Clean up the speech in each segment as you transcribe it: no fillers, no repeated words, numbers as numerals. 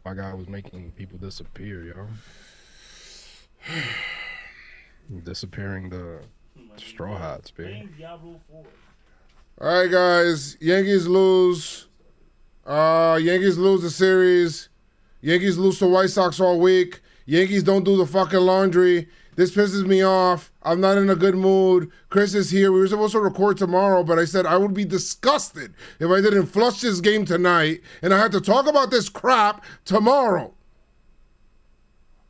My guy was making people disappear, yo. Disappearing the straw hats, baby. All right, guys. Yankees lose. Yankees lose the series. Yankees lose to White Sox all week. Yankees don't do the fucking laundry. This pisses me off. I'm not in a good mood. Chris is here. We were supposed to record tomorrow, but I said I would be disgusted if I didn't flush this game tonight, and I had to talk about this crap tomorrow.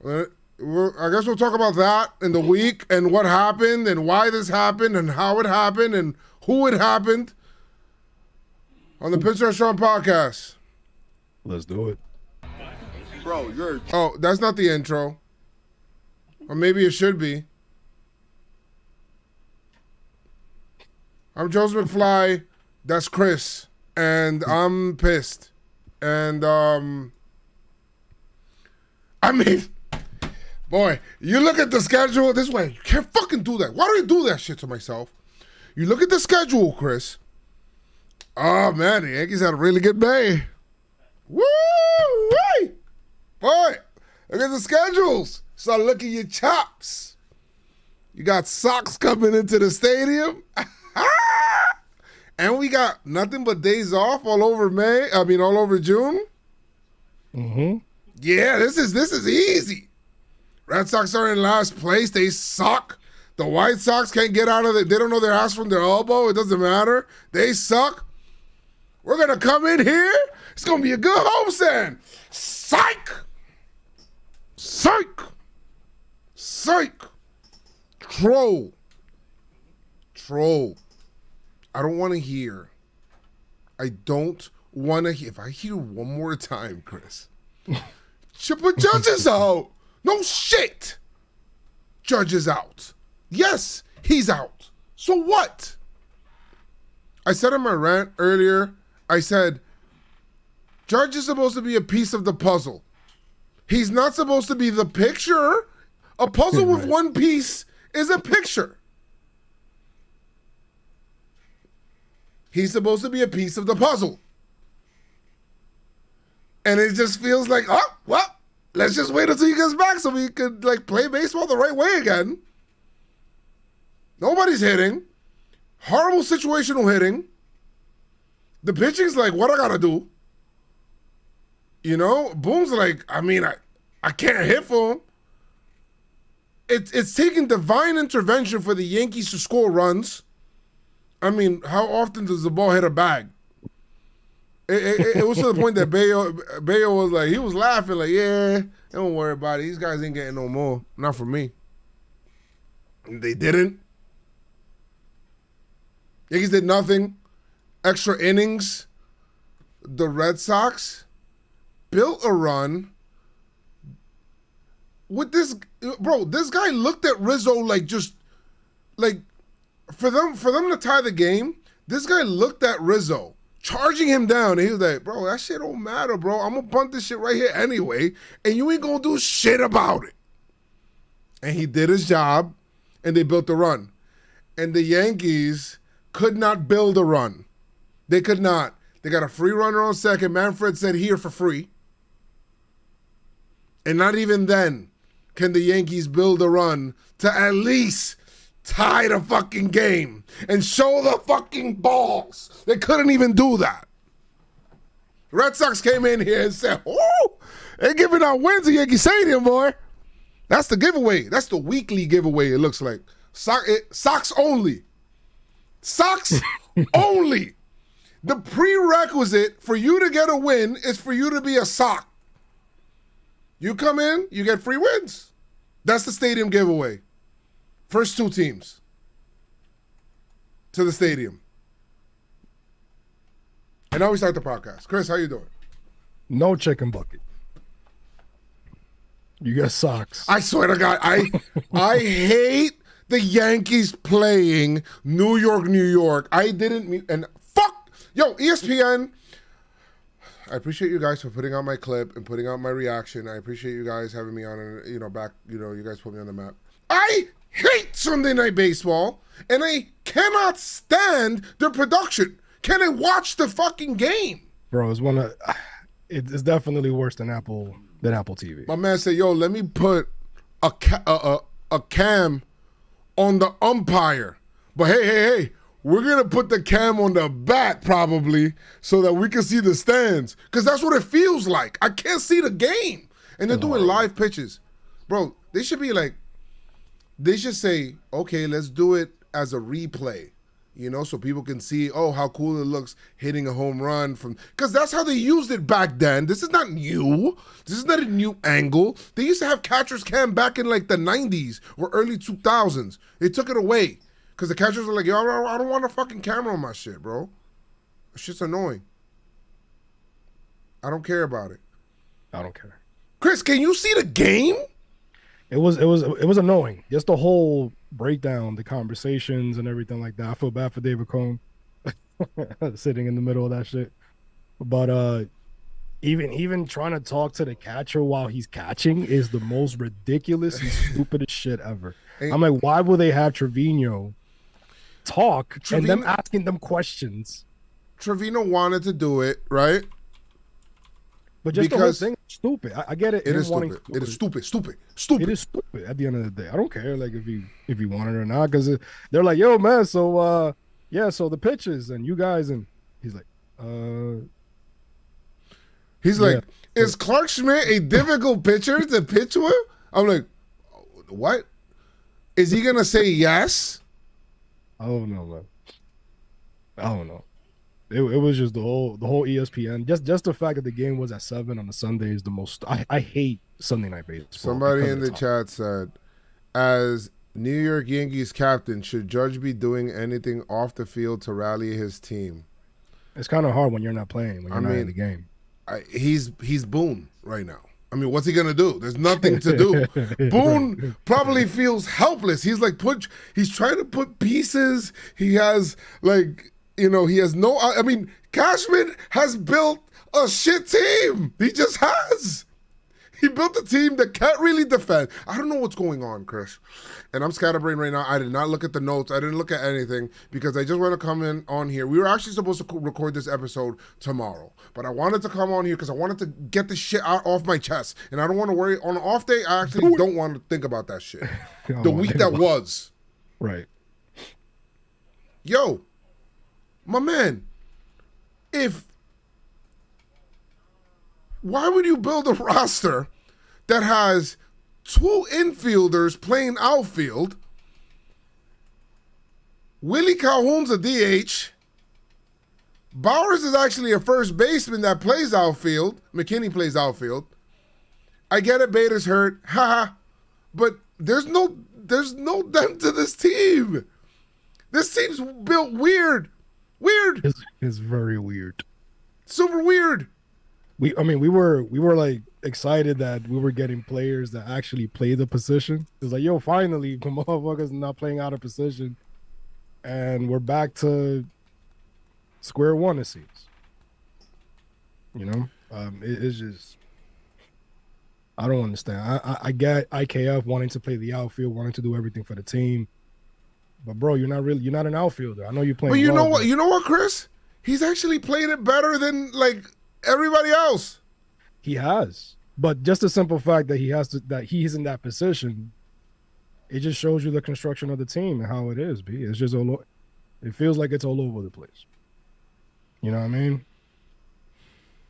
I guess we'll talk about that in the week and what happened and why this happened and how it happened and who it happened on the PinstripeStrong Podcast. Let's do it. Bro, you're... Oh, that's not the intro. Or maybe it should be. I'm JoezMcfly. That's Chris. And I'm pissed. And, I mean, boy, you look at the schedule this way. You can't fucking do that. Why do I do that shit to myself? You look at the schedule, Chris. Oh, man, the Yankees had a really good May. Woo! Boy, look at the schedules. Start looking at your chops. You got Sox coming into the stadium. And we got nothing but days off all over all over June. Mm-hmm. Yeah, this is easy. Red Sox are in last place. They suck. The White Sox can't get out of it. They don't know their ass from their elbow. It doesn't matter. They suck. We're going to come in here. It's going to be a good homestand. Psych. Psych. Psych. Troll. I don't want to hear. I don't want to hear. If I hear one more time, Chris. But Judge is out. No shit. Judge is out. Yes, he's out. So what? I said in my rant earlier, I said, Judge is supposed to be a piece of the puzzle. He's not supposed to be the picture. A puzzle with one piece is a picture. He's supposed to be a piece of the puzzle. And it just feels like, oh, well, let's just wait until he gets back so we could play baseball the right way again. Nobody's hitting. Horrible situational hitting. The pitching's like, what I gotta do? You know, Boone's like, I mean, I can't hit for him. It's taking divine intervention for the Yankees to score runs. I mean, how often does the ball hit a bag? It was to the point that Bayo was like, he was laughing like, yeah, don't worry about it. These guys ain't getting no more. Not for me. And they didn't. Yankees did nothing. Extra innings. The Red Sox built a run with this. Bro, this guy looked at Rizzo for them to tie the game, this guy looked at Rizzo, charging him down, and he was like, bro, that shit don't matter, bro. I'm going to punt this shit right here anyway, and you ain't going to do shit about it. And he did his job, and they built the run. And the Yankees could not build a run. They could not. They got a free runner on second. Manfred said here for free. And not even then can the Yankees build a run to at least tie the fucking game and show the fucking balls. They couldn't even do that. Red Sox came in here and said, oh, they're giving out wins at Yankee Stadium, boy. That's the giveaway. That's the weekly giveaway, it looks like. Sox only. Sox only. The prerequisite for you to get a win is for you to be a Sox. You come in, you get free wins. That's the stadium giveaway. First two teams to the stadium. And now we start the podcast. Chris, how you doing? No chicken bucket. You got socks. I swear to God, I hate the Yankees playing New York, New York. I didn't mean, and fuck, yo, ESPN. I appreciate you guys for putting out my clip and putting out my reaction. I appreciate you guys having me on and, you guys put me on the map. I hate Sunday Night Baseball, and I cannot stand the production. Can I watch the fucking game? Bro, it's one of it's definitely worse than Apple TV. My man said, "Yo, let me put a cam on the umpire." But hey, we're gonna put the cam on the bat probably so that we can see the stands, because that's what it feels like. I can't see the game, and they're doing live pitches, bro. They should be like, they should say, okay, let's do it as a replay, so people can see, oh, how cool it looks hitting a home run from, because that's how they used it back then. This is not new. This is not a new angle. They used to have catcher's cam back in like the 90s or early 2000s. They took it away. Because the catchers are like, yo, I don't want a fucking camera on my shit, bro. That shit's annoying. I don't care about it. I don't care. Chris, can you see the game? It was annoying. Just the whole breakdown, the conversations and everything like that. I feel bad for David Cohn sitting in the middle of that shit. But even trying to talk to the catcher while he's catching is the most ridiculous and stupidest shit ever. I'm like, why will they have Trevino talk and them asking them questions? Trevino wanted to do it, right? But just because the whole thing is stupid. I get it. It is stupid. It is stupid. It is stupid at the end of the day. I don't care like if you want it or not, because they're like, yo, man, so so the pitches and you guys, and he's like, is Clark Schmidt a difficult pitcher to pitch with? I'm like, what? Is he gonna say yes? I don't know, man. I don't know. It was just the whole ESPN. Just the fact that the game was at 7 on a Sunday is the most. I hate Sunday night baseball. Somebody in the chat said, as New York Yankees captain, should Judge be doing anything off the field to rally his team? It's kind of hard when you're not playing, when you're not in the game. He's Boone right now. I mean, what's he gonna do? There's nothing to do. Boone probably feels helpless. He's like he's trying to put pieces. He has he has no. I mean, Cashman has built a shit team. He just has. He built a team that can't really defend. I don't know what's going on, Chris. And I'm scatterbrained right now. I did not look at the notes. I didn't look at anything because I just want to come in on here. We were actually supposed to record this episode tomorrow, but I wanted to come on here because I wanted to get this shit off my chest. And I don't want to worry. On an off day, I actually don't want to think about that shit. The week that was. Right. Yo, my man, why would you build a roster that has 2 infielders playing outfield? Willie Calhoun's a DH. Bowers is actually a first baseman that plays outfield. McKinney plays outfield. I get it, Bader's hurt. Haha. But there's no depth to this team. This team's built weird. Weird. It's very weird. Super weird. We were like excited that we were getting players that actually play the position. It was like, yo, finally, the motherfuckers not playing out of position, and we're back to square one. It seems. It's just, I don't understand. I get IKF wanting to play the outfield, wanting to do everything for the team, but bro, you're not an outfielder. I know you're playing. But you know what? You know what, Chris? He's actually playing it better than everybody else. He has, but just the simple fact that he's in that position, it just shows you the construction of the team and how it is. B. It's just it feels like it's all over the place. You know what I mean?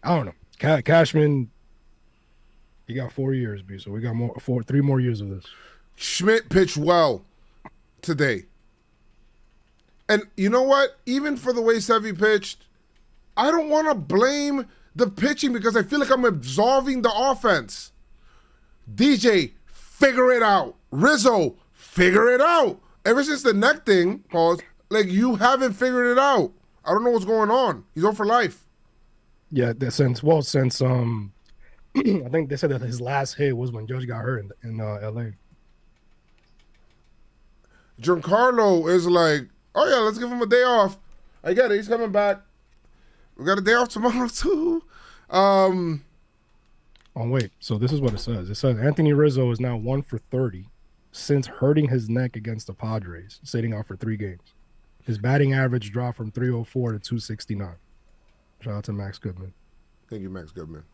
I don't know. Cashman, he got 4 years, B. So we got 3 more years of this. Schmidt pitched well today, and you know what? Even for the way Sevy pitched, I don't want to blame the pitching because I feel like I'm absolving the offense. DJ, figure it out. Rizzo, figure it out. Ever since the neck thing, pause, you haven't figured it out. I don't know what's going on. He's on for life. Yeah, since I think they said that his last hit was when Judge got hurt in LA. Giancarlo is like, oh yeah, let's give him a day off. I get it. He's coming back. We got a day off tomorrow, too. Oh, wait. So this is what it says. It says Anthony Rizzo is now 1 for 30 since hurting his neck against the Padres, sitting out for 3 games. His batting average dropped from 304 to 269. Shout out to Max Goodman. Thank you, Max Goodman.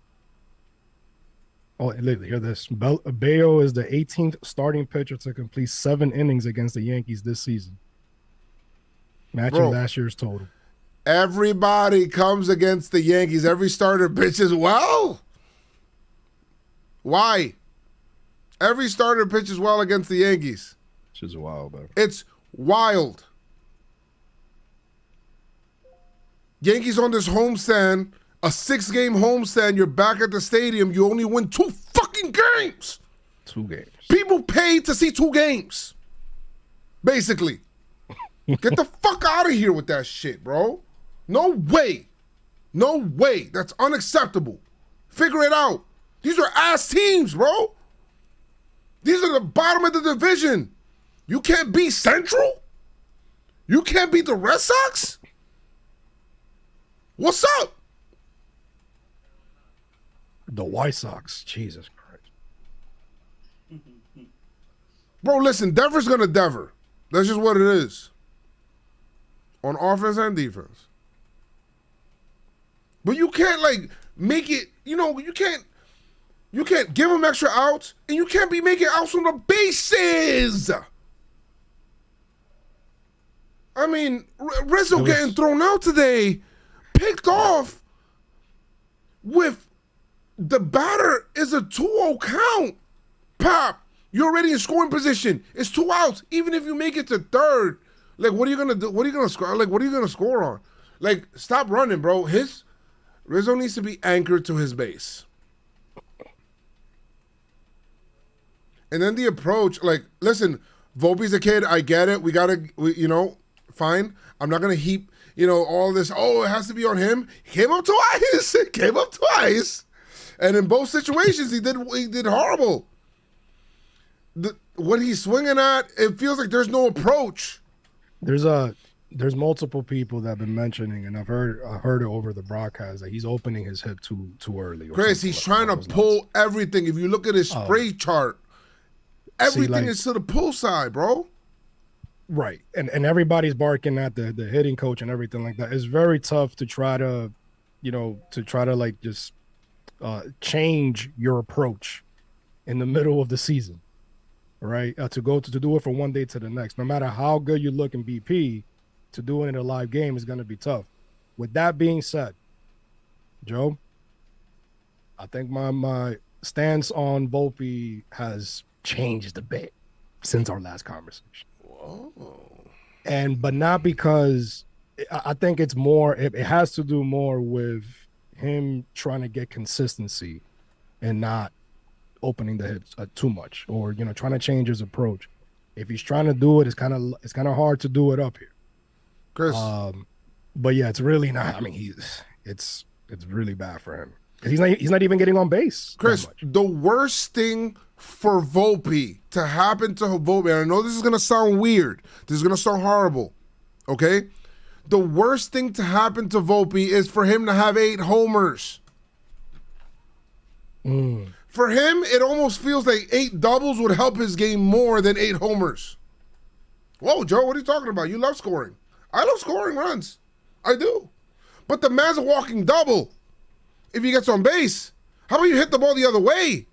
Oh, look, hear this. Bayo is the 18th starting pitcher to complete 7 innings against the Yankees this season, matching last year's total. Everybody comes against the Yankees. Every starter pitches well. Why? Every starter pitches well against the Yankees. Which is wild, bro. It's wild. Yankees on this homestand, a 6-game homestand. You're back at the stadium. You only win 2 fucking games. 2 games. People paid to see 2 games. Basically. Get the fuck out of here with that shit, bro. No way. No way. That's unacceptable. Figure it out. These are ass teams, bro. These are the bottom of the division. You can't beat Central? You can't beat the Red Sox? What's up? The White Sox. Jesus Christ. Bro, listen, Denver's going to Denver. That's just what it is. On offense and defense. But you can't, like, make it, you can't give them extra outs, and you can't be making outs from the bases. I mean, Rizzo getting thrown out today, picked off with the batter is a 2-0 count. Pop, you're already in scoring position. It's 2 outs. Even if you make it to third, like, what are you gonna do? What are you gonna score? Like, what are you gonna score on? Like, stop running, bro. Rizzo needs to be anchored to his base. And then the approach, like, listen, Volpe's a kid. I get it. Fine. I'm not going to heap, all this, it has to be on him. He came up twice. And in both situations, he did horrible. What he's swinging at, it feels like there's no approach. There's multiple people that have been mentioning, and I've heard it over the broadcast, that he's opening his hip too early. Chris, he's trying to pull everything. If you look at his spray chart, everything is to the pull side, bro. Right. And everybody's barking at the hitting coach and everything like that. It's very tough to try to, like, just change your approach in the middle of the season. Right. To do it from one day to the next, no matter how good you look in BP, to do it in a live game is going to be tough. With that being said, Joe, I think my stance on Volpe has changed a bit since our last conversation. Whoa. But not because I think it's more, it has to do more with him trying to get consistency and not opening the hips too much, or, trying to change his approach. If he's trying to do it, it's kind of hard to do it up here. Chris. But yeah, it's really not. I mean, it's really bad for him. He's not even getting on base. Chris, the worst thing for Volpe to happen to Volpe, and I know this is going to sound weird. This is going to sound horrible. Okay? The worst thing to happen to Volpe is for him to have 8 homers. For him, it almost feels like 8 doubles would help his game more than 8 homers. Whoa, Joe, what are you talking about? You love scoring. I love scoring runs. I do. But the man's a walking double if he gets on base. How about you hit the ball the other way?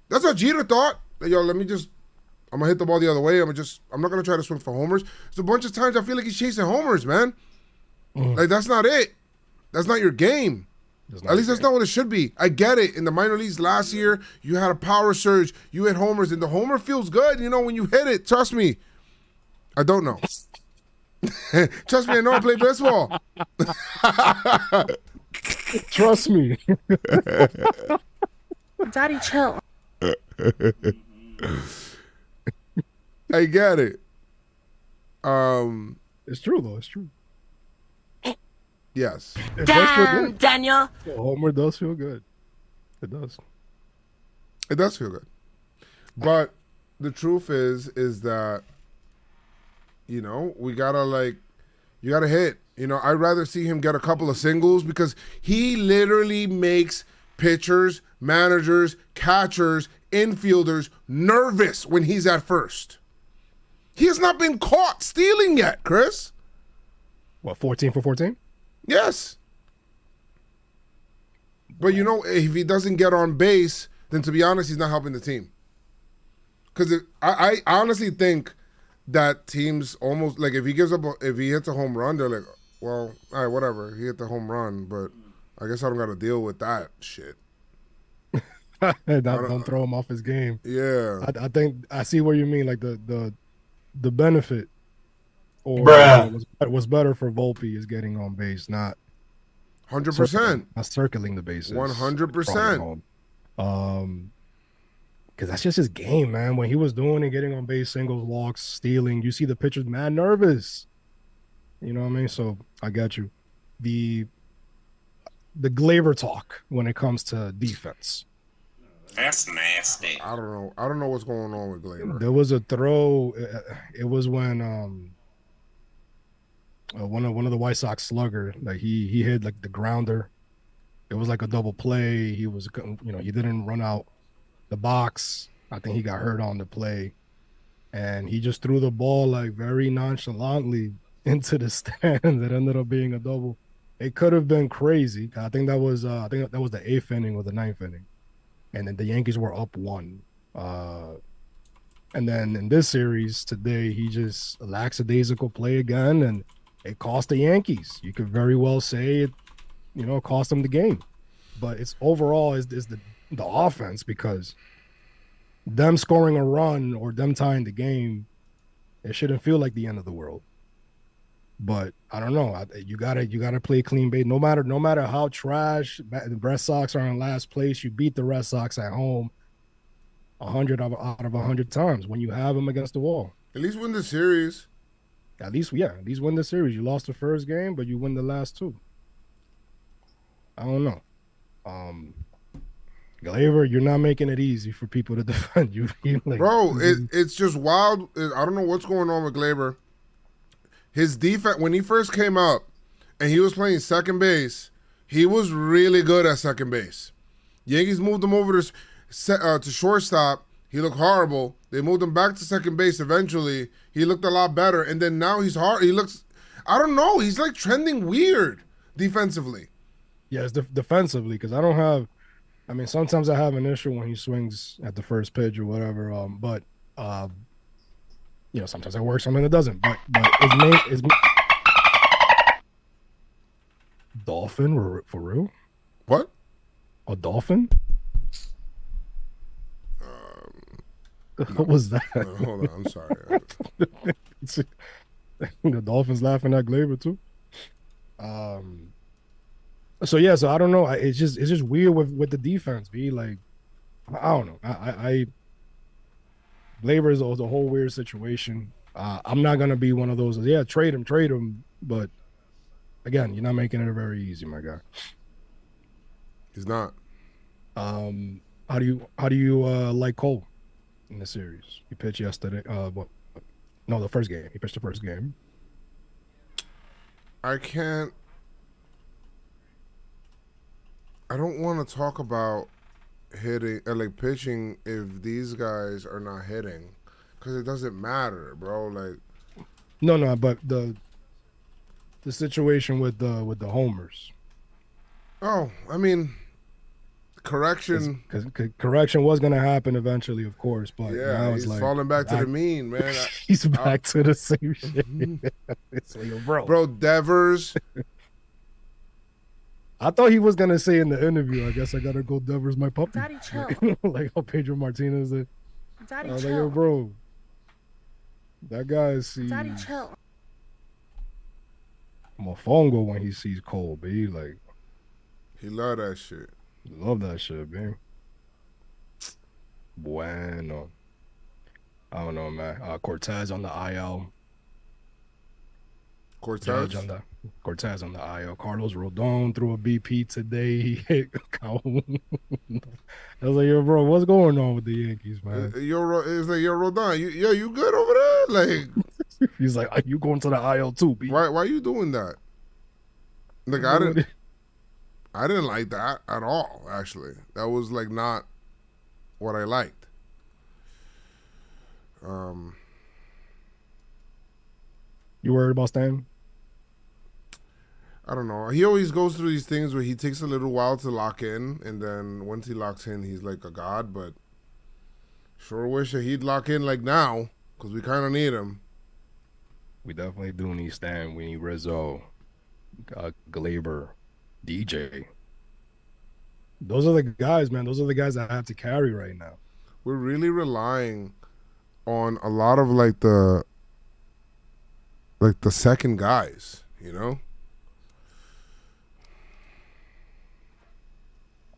That's what Jeter thought. Yo, I'm going to hit the ball the other way. I'm not going to try to swing for homers. There's a bunch of times I feel like he's chasing homers, man. Like, that's not it. That's not your game. At least that's not what it should be. I get it. In the minor leagues last year, you had a power surge. You hit homers, and the homer feels good, when you hit it. Trust me. I don't know. Trust me, I know I play baseball. Trust me. Daddy, chill. I get it. It's true, though. It's true. Yes. Damn, Daniel. Homer does feel good. It does. It does feel good. But the truth is that, we gotta, you gotta hit. I'd rather see him get a couple of singles, because he literally makes pitchers, managers, catchers, infielders nervous when he's at first. He has not been caught stealing yet, Chris. What, 14 for 14? Yes. But you know, if he doesn't get on base, then to be honest, he's not helping the team. Because I honestly think that teams almost like if he hits a home run, they're like, well, all right, whatever, he hit the home run, but I guess I don't got to deal with that shit. Don't throw him off his game. Yeah, I think I see what you mean. Like the benefit or what's better for Volpe is getting on base, not 100%, not circling the bases. 100%. Because that's just his game, man. When he was doing it, getting on base, singles, walks, stealing, you see the pitchers mad nervous. You know what I mean? So I got you. The Glaber talk when it comes to defense. That's nasty. I don't know what's going on with Glaber. There was a throw. It was when one of the White Sox slugger, like he hit like the grounder. It was like a double play. He was, he didn't run out the box. I think he got hurt on the play, and he just threw the ball like very nonchalantly into the stands. It ended up being a double. It could have been crazy. I think that was the 8th inning or the 9th inning, and then the Yankees were up 1. And then in this series today, he just lackadaisical play again, and it cost the Yankees. You could very well say it, cost them the game. But it's overall is the offense, because them scoring a run or them tying the game, it shouldn't feel like the end of the world. But I don't know. You gotta play clean bait. No matter how trash the Red Sox are in last place, you beat the Red Sox at home 100 out of 100 times when you have them against the wall. At least win the series. At least win the series. You lost the first game, but you win the last 2. I don't know. Glaber, you're not making it easy for people to defend you. Bro, it's just wild. I don't know what's going on with Glaber. His defense, when he first came up and he was playing second base, he was really good at second base. Yankees moved him over to shortstop. He looked horrible. They moved him back to second base eventually. He looked a lot better. And then now he's hard. He looks, I don't know, he's like trending weird defensively. Yeah, it's defensively, because sometimes I have an issue when he swings at the first pitch or whatever. But sometimes it works, sometimes it doesn't. But his dolphin for real? What? A dolphin? What was that? Hold on, I'm sorry. The Dolphins laughing at Glaber too. So I don't know. It's just weird with the defense. Like, I don't know. I Glaber is a whole weird situation. I'm not gonna be one of those. Yeah, trade him. But again, you're not making it very easy, my guy. He's not. How do you like Cole in the series? He pitched yesterday. The first game. He pitched the first game. I don't want to talk about hitting like pitching if these guys are not hitting, because it doesn't matter, bro. Like, no, but the situation with the homers. Oh, I mean, correction. Because correction was going to happen eventually, of course, but yeah, now he's it's like falling back to the mean, man. He's back to the same shit. It's like, bro, Devers. I thought he was gonna say in the interview, I guess I gotta go Devers my puppy. Daddy, chill. Like how Pedro Martinez did. Daddy, I was chill. like, yo, bro, that guy sees Daddy, chill. Mofongo when he sees Cole, but he love that shit. Love that shit, man. Bueno. I don't know, man. Cortez on the IL. Cortez on the IL. Carlos Rodon threw a BP today. He hit Calhoun. I was like, yo, bro, what's going on with the Yankees, man? It's like, yo, Rodon, you good over there? Like, he's like, are you going to the IL too, B? Why are you doing that? Like, I didn't like that at all, actually. That was like not what I liked. You worried about Stan? I don't know. He always goes through these things where he takes a little while to lock in, and then once he locks in, he's like a god. But sure wish that he'd lock in like now, because we kind of need him. We definitely do need Stan. We need Rizzo, Glaber, DJ. Those are the guys, man. Those are the guys that have to carry right now. We're really relying on a lot of like the second guys, you know?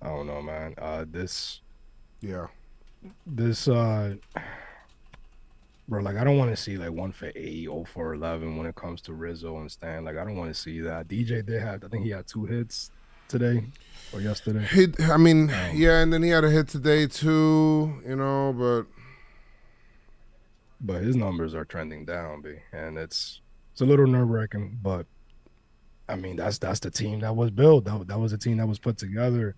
I don't know, man. Yeah. Bro, like, I don't want to see like 1 for 8, 0 for 11 when it comes to Rizzo and Stan. Like, I don't want to see that. DJ did have, I think he had 2 hits today or yesterday. Yeah, and then he had a hit today too, you know, but his numbers are trending down, B, and it's a little nerve-wracking. But I mean, that's the team that was built. That was a team that was put together,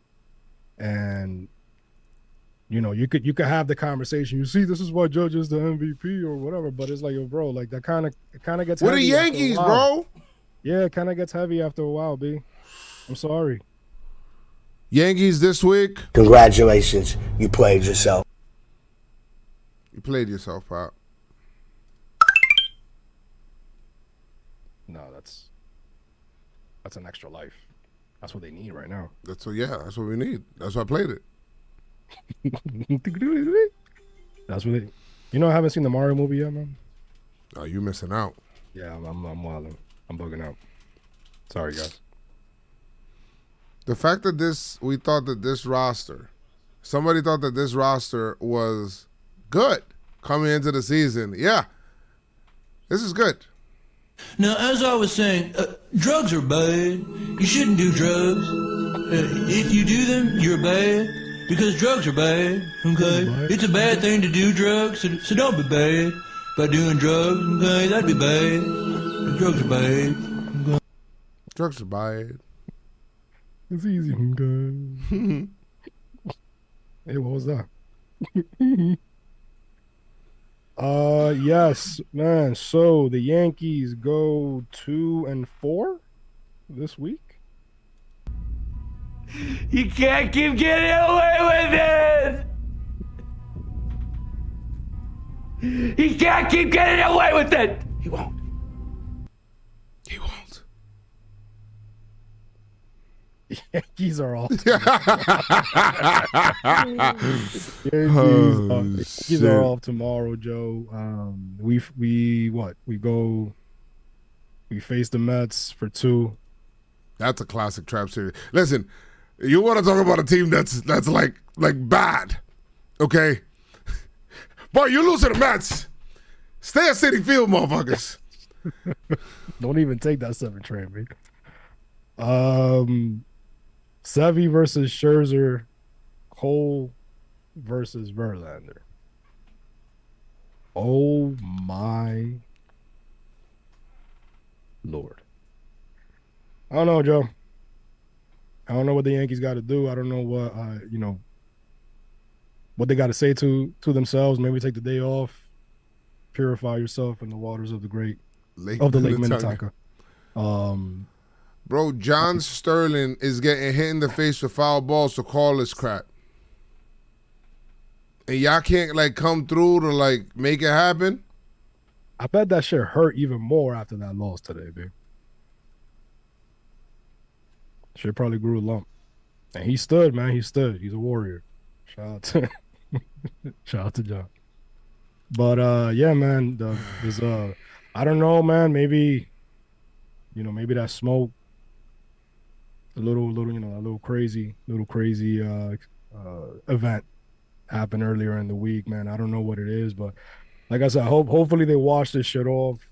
and you know, you could have the conversation. You see, this is why Judge is the MVP or whatever. But it's like, yo, bro, like that kind of gets. We're the heavy Yankees, bro. Yeah, it kind of gets heavy after a while, B. I'm sorry. Yankees this week. Congratulations, you played yourself. You played yourself, Pop. No, that's an extra life. That's what they need right now. That's what we need. That's why I played it. That's what I haven't seen the Mario movie yet, man. Oh, you missing out. Yeah, I'm wilding. I'm bugging out. Sorry, guys. The fact that somebody thought that this roster was good coming into the season. Yeah, this is good. Now, as I was saying, drugs are bad. You shouldn't do drugs. If you do them, you're bad. Because drugs are bad, okay? It's a bad thing to do drugs, so don't be bad by doing drugs, okay? That'd be bad. Drugs are bad. Okay? Drugs are bad. It's easy, okay? Hey, what was that? Yes, man. So the Yankees go 2-4 this week. You can't keep getting away with it! He can't keep getting away with it! He won't. He won't. Yankees are off. Yankees are off tomorrow, Joe. We face the Mets for 2. That's a classic trap series. Listen, you want to talk about a team that's like bad, okay? Boy, you lose to the Mets. Stay at Citi Field, motherfuckers. Don't even take that 7 train, man. Sevy versus Scherzer, Cole versus Verlander. Oh my Lord. I don't know, Joe. I don't know what the Yankees got to do. I don't know what what they got to say to themselves. Maybe take the day off, purify yourself in the waters of the Lake Minnetonka. Bro, John Sterling is getting hit in the face with foul balls to call this crap. And y'all can't like come through to like make it happen. I bet that shit hurt even more after that loss today, dude. Shit probably grew a lump. And he stood, man. He stood. He's a warrior. Shout out to John. But yeah, man, I don't know, man. Maybe that smoke, a little crazy event happened earlier in the week, man. I don't know what it is, but like I said, hopefully they wash this shit off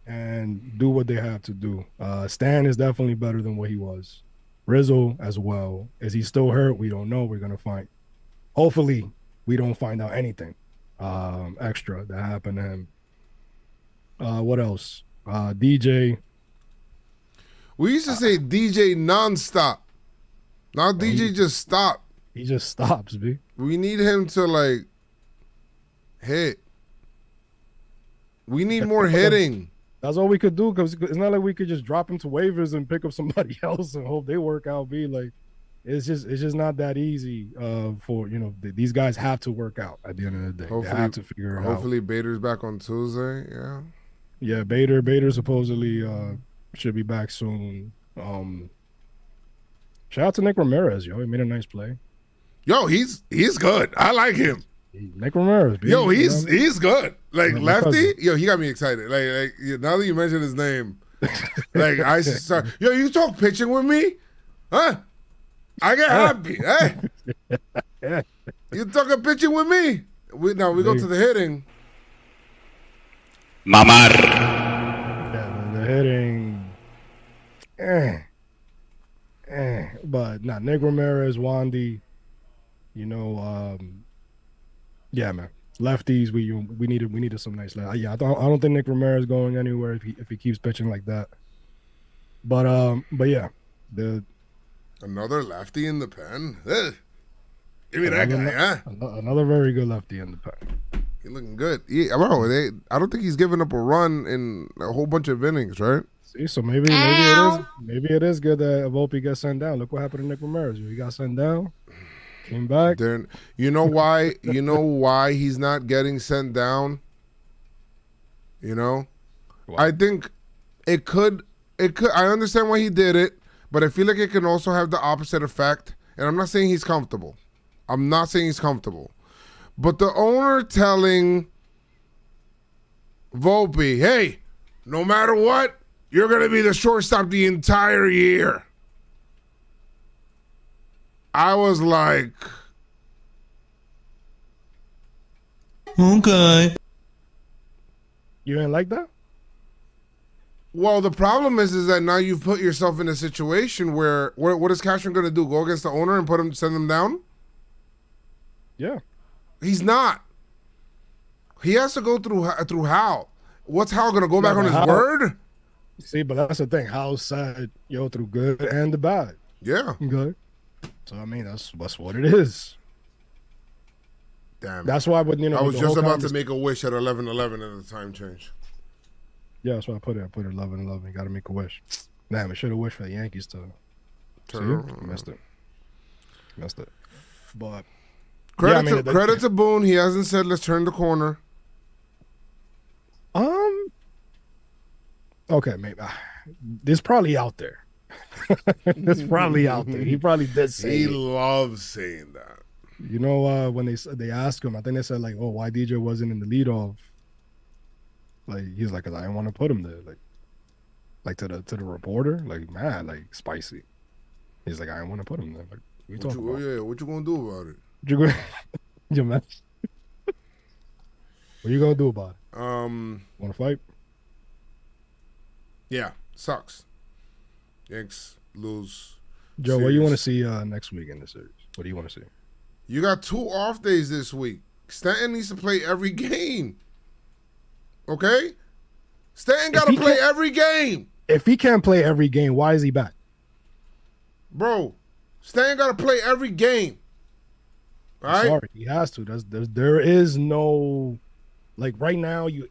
and do what they have to do. Stan is definitely better than what he was. Rizzo as well. Is he still hurt? We don't know. We're gonna find. Hopefully, we don't find out anything extra that happened to him. What else? DJ. We used to say DJ nonstop. Now DJ just stopped. He just stops, B. We need him to like hit. We need more hitting. That's all we could do because it's not like we could just drop into waivers and pick up somebody else and hope they work out. It's just not that easy. For these guys have to work out at the end of the day. They have to figure it out. Hopefully, Bader's back on Tuesday. Yeah. Yeah, Bader supposedly should be back soon. Shout out to Nick Ramirez, yo. He made a nice play. Yo, he's good. I like him. Nick Ramirez. Dude, yo, he's good. Like lefty. Yo, he got me excited. Like now that you mentioned his name, like I start. Yo, you talk pitching with me, huh? I get happy. Hey, you talking pitching with me? We go to the hitting. Mamar. Yeah, the hitting. But not Nick Ramirez, Wandy. Yeah, man. Lefties, we needed some nice lefties. Yeah, I don't think Nick Ramirez is going anywhere if he keeps pitching like that. But yeah, another lefty in the pen. Ugh. Give me that guy, huh? Another very good lefty in the pen. He's looking good. I don't think he's given up a run in a whole bunch of innings, right? See, so maybe it is good that Volpe got sent down. Look what happened to Nick Ramirez. He got sent down, came back. You know why? You know why he's not getting sent down? Why? I think it could. I understand why he did it, but I feel like it can also have the opposite effect. And I'm not saying he's comfortable. But the owner telling Volpe, hey, no matter what, you're going to be the shortstop the entire year. I was like, okay. You didn't like that? Well, the problem is that now you've put yourself in a situation where what is Cashman going to do? Go against the owner and send him down? Yeah. He's not. He has to go through Hal. What's Hal going to go back on his word? See, but that's the thing. Hal said, through good and the bad. Yeah. Good. So, I mean, that's what it is. Damn. That's why, I was just about to make a wish at 11:11 and the time change. Yeah, that's why I put it. I put it 11:11. You got to make a wish. Damn, I should have wished for the Yankees to missed it. But credit to Boone. He hasn't said let's turn the corner. Okay, maybe it's probably out there. It's probably out there. He probably did say. He loves saying that. When they asked him, I think they said like, "Oh, why DJ wasn't in the leadoff?" Like he's like, "Cause I didn't want to put him there." Like to the reporter, like man, like spicy. He's like, "I didn't want to put him there." Like, what you gonna do about it? You man. What you gonna do about it? Want to fight? Yeah, sucks. Yanks lose. Joe, what do you want to see next week in the series? What do you want to see? You got 2 off days this week. Stanton needs to play every game. Okay? Stanton got to play every game. If he can't play every game, why is he back? Bro, Stanton got to play every game. All right? Sorry, he has to. There is no, like right now, you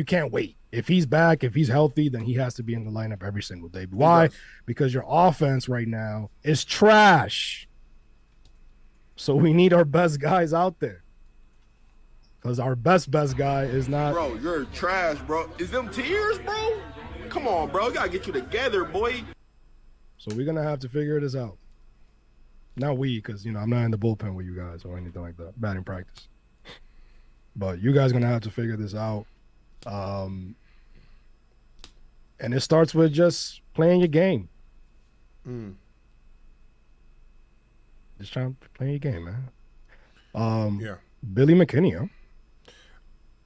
can't wait. If he's back, if he's healthy, then he has to be in the lineup every single day. Why? Because your offense right now is trash. So we need our best guys out there. Because our best guy is not. Bro, you're trash, bro. Is them tears, bro? Come on, bro. You got to get you together, boy. So we're going to have to figure this out. Not we, because, I'm not in the bullpen with you guys or anything like that. Batting practice. But you guys are going to have to figure this out. And it starts with just playing your game. Just trying to play your game, man. Yeah. Billy McKinney, huh?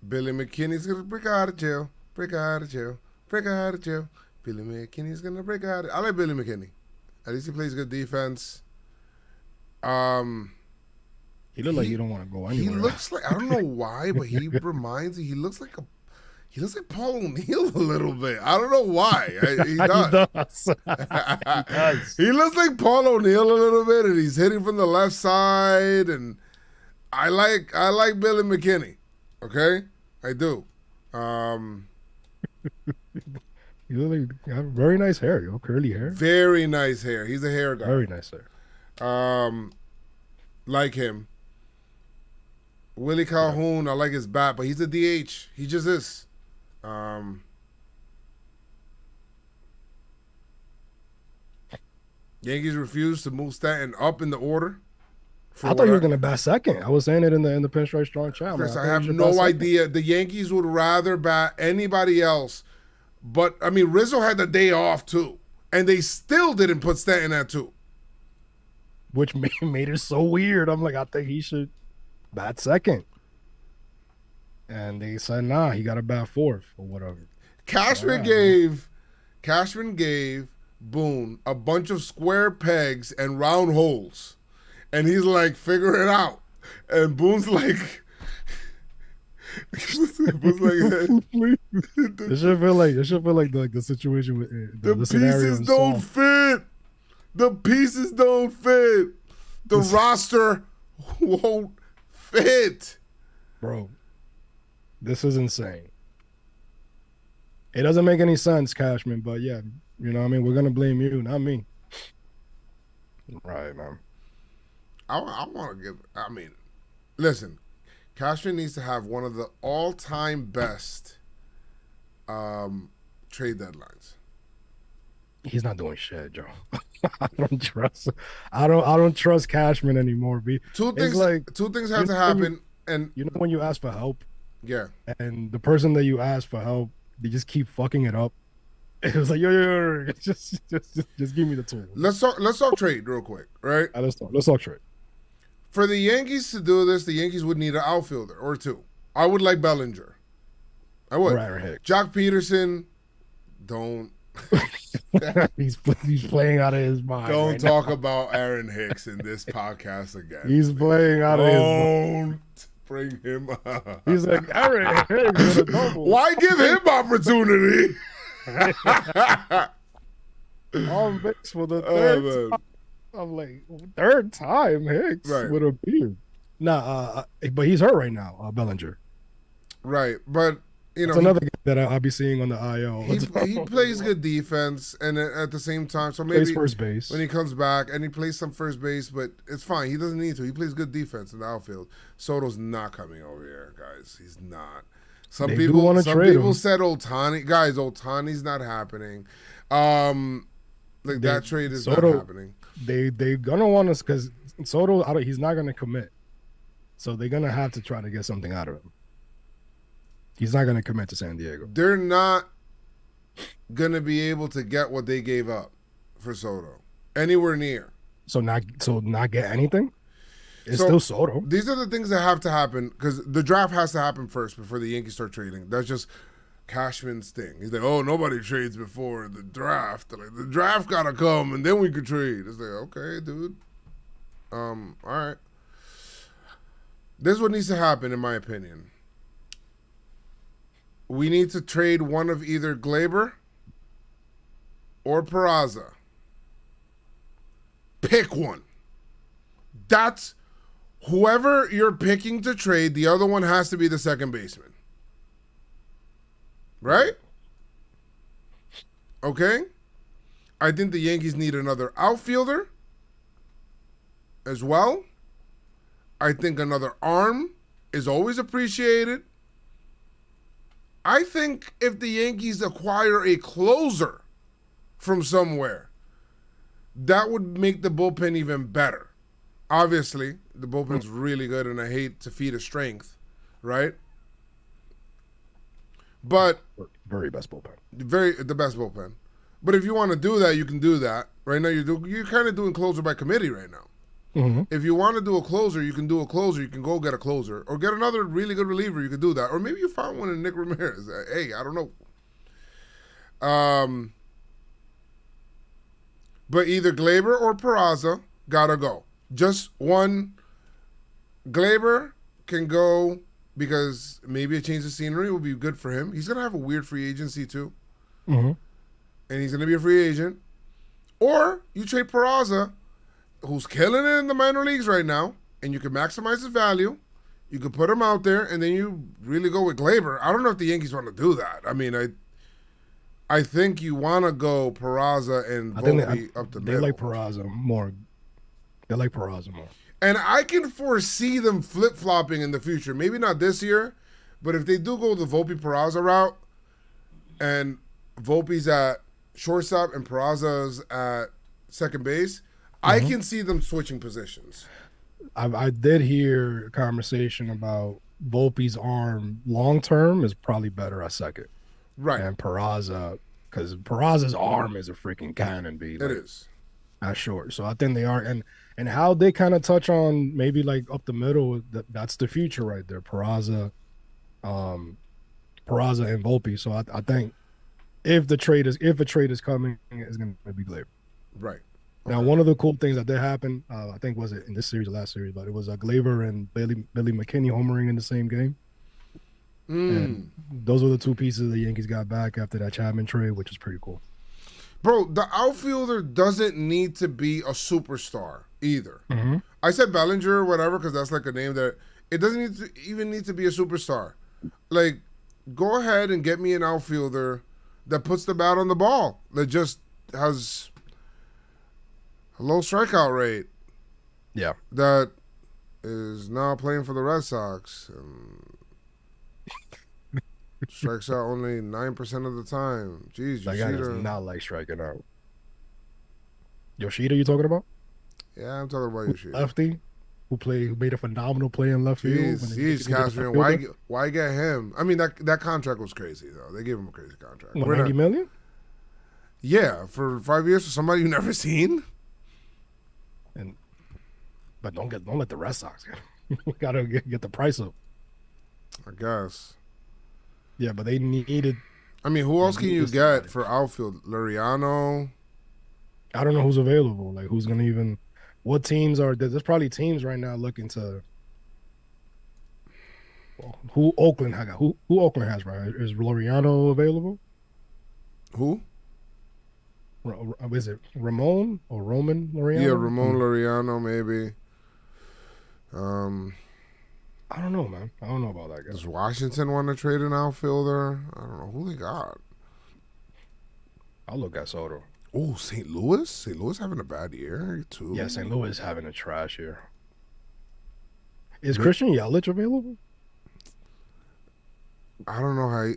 Billy McKinney's going to break out of jail. Billy McKinney's going to break out. I like Billy McKinney. At least he plays good defense. He looks like he don't want to go anywhere. He looks like, I don't know why, but he reminds me, he looks like Paul O'Neill a little bit. I don't know why. He does. He does. He looks like Paul O'Neill a little bit, and he's hitting from the left side. And I like Billy McKinney. Okay, I do. You look like you have very nice hair, yo, curly hair. Very nice hair. He's a hair guy. Very nice hair. Like him. Willie Calhoun, I like his bat, but he's a DH. He just is. Yankees refused to move Stanton up in the order. I thought you were gonna bat second. I was saying it in the Pinstripe Strong chat. Chris, I have no idea. The Yankees would rather bat anybody else, but I mean Rizzo had the day off too, and they still didn't put Stanton at 2, which made it so weird. I'm like, I think he should bat second, and they said nah, he got to bat 4th or whatever. Cashman gave Boone a bunch of square pegs and round holes. And he's like, figure it out. And Boone's like, It should feel like the situation with the pieces don't fit. The pieces don't fit. The roster won't fit. Bro, this is insane. It doesn't make any sense, Cashman, but yeah, you know what I mean? We're going to blame you, not me. Right, man. I want to give, I mean, listen, Cashman needs to have one of the all-time best trade deadlines. He's not doing shit, Joe. I don't trust Cashman anymore. Two things have to happen, and you know when you ask for help, yeah, and the person that you ask for help, they just keep fucking it up. It was like, yo, just give me the tool. Let's talk trade real quick, right? Let's talk trade. For the Yankees to do this, the Yankees would need an outfielder or 2. I would like Bellinger. I would. Right. Jock Peterson, don't. he's playing out of his mind. Don't talk about Aaron Hicks in this podcast again. He's playing out of his mind. Don't bring him up. He's like, Aaron Hicks with a double. Why give him opportunity? On Hicks for the third time. I'm like, 3rd time Hicks with a beard. Nah, but he's hurt right now, Bellinger. Right, but you know, it's another guy that I'll be seeing on the IL. He plays good defense, and at the same time, so maybe plays first base when he comes back, and he plays some first base, but it's fine. He doesn't need to. He plays good defense in the outfield. Soto's not coming over here, guys. He's not. Some people said Ohtani. Guys, Ohtani's not happening. That trade is not happening. They're gonna want us because Soto, he's not gonna commit, so they're gonna have to try to get something out of him. He's not gonna commit to San Diego. They're not gonna be able to get what they gave up for Soto anywhere near. So not get anything. It's still Soto. These are the things that have to happen because the draft has to happen first before the Yankees start trading. That's just Cashman's thing. He's like, oh, nobody trades before the draft. Like, the draft gotta come and then we could trade. It's like, okay, dude. All right. This is what needs to happen, in my opinion. We need to trade one of either Glaber or Peraza. Pick one. That's whoever you're picking to trade, the other one has to be the second baseman. Right? Okay? I think the Yankees need another outfielder as well. I think another arm is always appreciated. I think if the Yankees acquire a closer from somewhere, that would make the bullpen even better. Obviously, the bullpen's really good, and I hate to feed a strength, right? But very best bullpen. The best bullpen. But if you want to do that, you can do that. Right now, you're kind of doing closer by committee right now. Mm-hmm. If you want to do a closer, you can do a closer. You can go get a closer. Or get another really good reliever. You could do that. Or maybe you found one in Nick Ramirez. Hey, I don't know. But either Glaber or Peraza gotta go. Just one. Glaber can go because maybe a change of scenery will be good for him. He's going to have a weird free agency too. Mm-hmm. And he's going to be a free agent. Or you trade Peraza, who's killing it in the minor leagues right now, and you can maximize his value. You can put him out there, and then you really go with Glaber. I don't know if the Yankees want to do that. I mean, I think you want to go Peraza and Volpe up the middle. They like Peraza more. They like Peraza more. And I can foresee them flip-flopping in the future. Maybe not this year, but if they do go the Volpe-Peraza route and Volpe's at shortstop and Peraza's at second base, I can see them switching positions. I did hear a conversation about Volpe's arm long-term is probably better at second. Right. And Peraza, because Peraza's arm is a freaking cannon, B. It is. At short. So I think they are. And how they kind of touch on maybe like up the middle, that's the future right there. Peraza and Volpe. So I think if a trade is coming, it's going to be Gleyber. Right. Now, one of the cool things that did happen, I think was it in this series or last series, but it was Gleyber and Billy McKinney homering in the same game. And those were the two pieces the Yankees got back after that Chapman trade, which is pretty cool. Bro, the outfielder doesn't need to be a superstar either. I said Bellinger or whatever because that's like a name that it doesn't even need to be a superstar. Like, go ahead and get me an outfielder that puts the bat on the ball, that just has a low strikeout rate. Yeah. That is now playing for the Red Sox. Strikes out only 9% of the time. Jeez, that guy does not like striking out. Yoshida, you talking about? Yeah, I'm talking about Yoshida. Lefty, who made a phenomenal play in left field. He's Catherine. Why get him? I mean, that contract was crazy though. They gave him a crazy contract. What, $90 million? Yeah, for 5 years for somebody you never seen. But don't let the Red Sox get him. We gotta get the price up. I guess. Yeah, but they needed. I mean, who else can you get for outfield? Liriano. I don't know who's available. Like, who's gonna even? What teams are? There's probably teams right now looking to. Well, who Oakland has? Who Oakland has right? Is Liriano available? Who? Is it Ramon or Roman Liriano? Yeah, Ramon Liriano maybe. I don't know, man. I don't know about that guy. Does Washington want to trade an outfielder? I don't know who they got. I'll look at Soto. Oh, St. Louis? St. Louis having a bad year too. Yeah, St. Louis having a trash year. Is Christian Yelich available? I don't know how.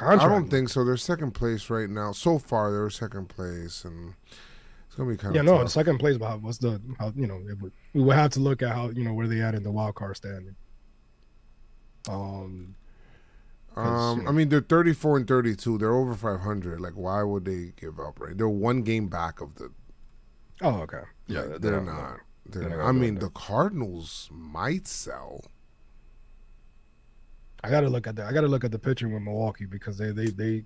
I don't think so. They're second place right now. So far, they're second place, and it's gonna be kind of tough. Second place. But we would have to look at how where they at in the wild card standing. I mean, they're 34 and 32. They're over 500. Like, why would they give up? Right? They're one game back of the. Oh, okay. Yeah, like, they're not. I mean, the Cardinals might sell. I gotta look at the pitching with Milwaukee because they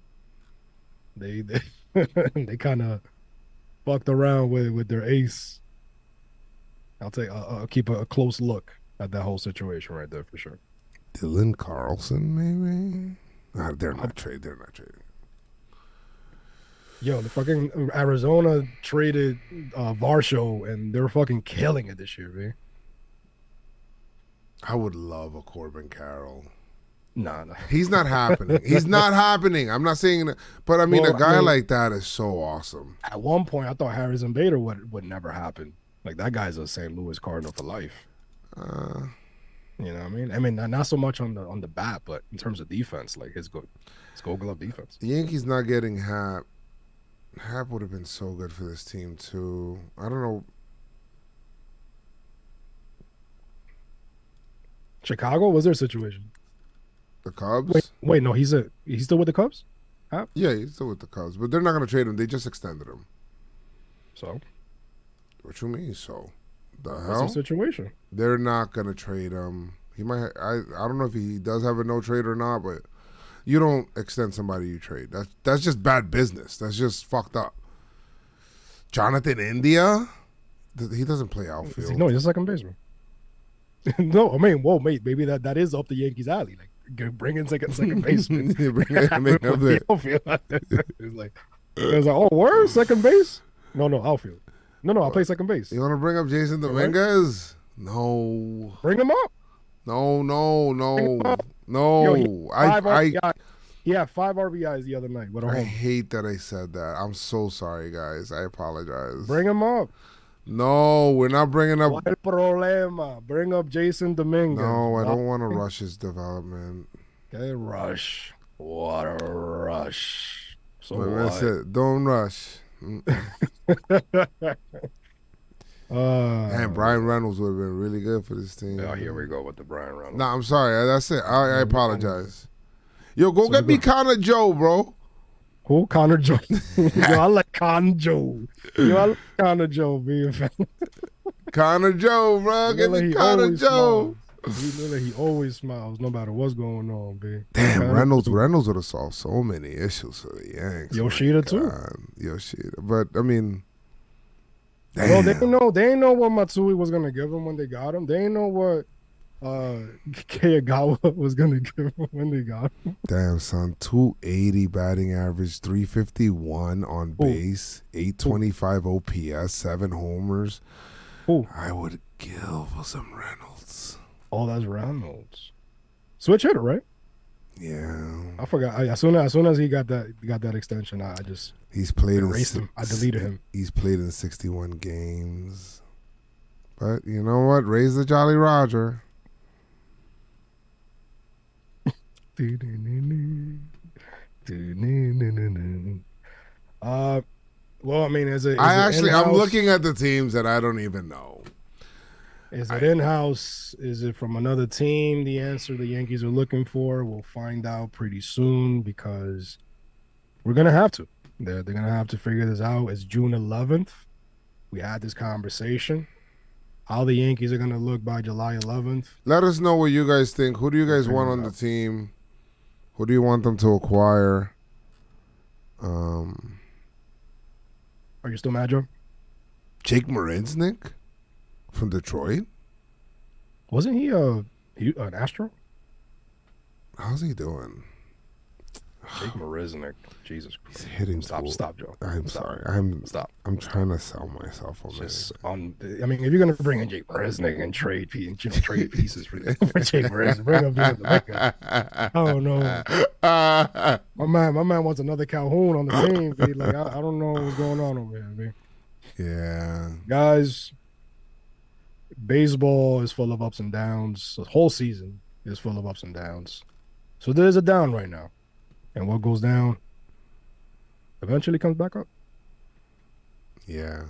kind of fucked around with their ace. I'll keep a close look at that whole situation right there for sure. Dylan Carlson, maybe. They're not trading. Yo, the fucking Arizona traded Varsho, and they're fucking killing it this year, man. I would love a Corbin Carroll. Nah. He's not happening. He's not happening. I'm not saying that, but I mean, a guy like that is so awesome. At one point, I thought Harrison Bader would never happen. Like, that guy's a St. Louis Cardinal for life. You know what I mean? I mean, not so much on the bat, but in terms of defense, like his Gold Glove defense. The Yankees not getting Hap. Hap would have been so good for this team too. I don't know. Chicago, what's their situation? The Cubs? Wait, no, he's still with the Cubs? Hap? Yeah, he's still with the Cubs, but they're not going to trade him. They just extended him. So? What you mean? So? What's the situation? They're not going to trade him. He might. I don't know if he does have a no trade or not, but you don't extend somebody you trade. That's just bad business. That's just fucked up. Jonathan India, he doesn't play outfield. No, he's a second baseman. No, I mean, whoa, mate, maybe that is up the Yankees' alley. Like, bring in second baseman. It's like, oh, word, second base? No, outfield. No, I'll play second base. You want to bring up Jason Dominguez? No. Bring him up. No. Yo, He had 5 RBIs the other night with a I home. hate that I said that. I'm so sorry, guys. I apologize. Bring him up. No, we're not bringing up. ¿Cuál problema? Bring up Jason Dominguez. No, I don't want to rush his development. Okay, rush. What a rush. So That's it. Don't rush. And Brian Reynolds would have been really good for this team. Oh, here we go with the Brian Reynolds. Nah, I'm sorry. That's it. I apologize. Yo, go get me Connor Joe, bro. Who? Connor Joe. Yo, I like Connor Joe. Yo, I like Connor Joe being fan. Connor Joe, bro. Get me Connor Joe. He always smiles no matter what's going on, B. Damn, Reynolds would have solved so many issues for the Yanks. Yoshida too. Yoshida. But I mean, damn. Well, they ain't know what Matsui was gonna give him when they got him. They ain't know what Kayagawa was gonna give him when they got him. Damn, son. 280 batting average, 351 on base, 825 OPS, 7 homers. I would kill for some Reynolds. Oh, that's Reynolds. Switch hitter, right? Yeah. I forgot. As soon as he got that extension, I just erased him. I deleted him. He's played in 61 games. But you know what? Raise the Jolly Roger. Well, I mean, I'm looking at the teams that I don't even know. Is it in-house? Is it from another team? The answer the Yankees are looking for, we'll find out pretty soon because we're going to have to. They're going to have to figure this out. It's June 11th. We had this conversation. How the Yankees are going to look by July 11th. Let us know what you guys think. Who do you guys want on the team? Who do you want them to acquire? Are you still mad, Joe? Jake Marinsnick from Detroit? Wasn't he an Astro? How's he doing? Jake Marinsnick. Jesus Christ. He's hitting. Stop, Joe. I'm sorry. Stop. I'm trying to sell myself on this. I mean, if you're gonna bring in Jake Marinsnick and trade pieces for Jake Marinsnick, bring up the other guy. I don't know. My man wants another Calhoun on the team. B. Like I don't know what's going on over here, man. Yeah, guys. Baseball is full of ups and downs. The whole season is full of ups and downs. So there's a down right now, and what goes down eventually comes back up. Yeah.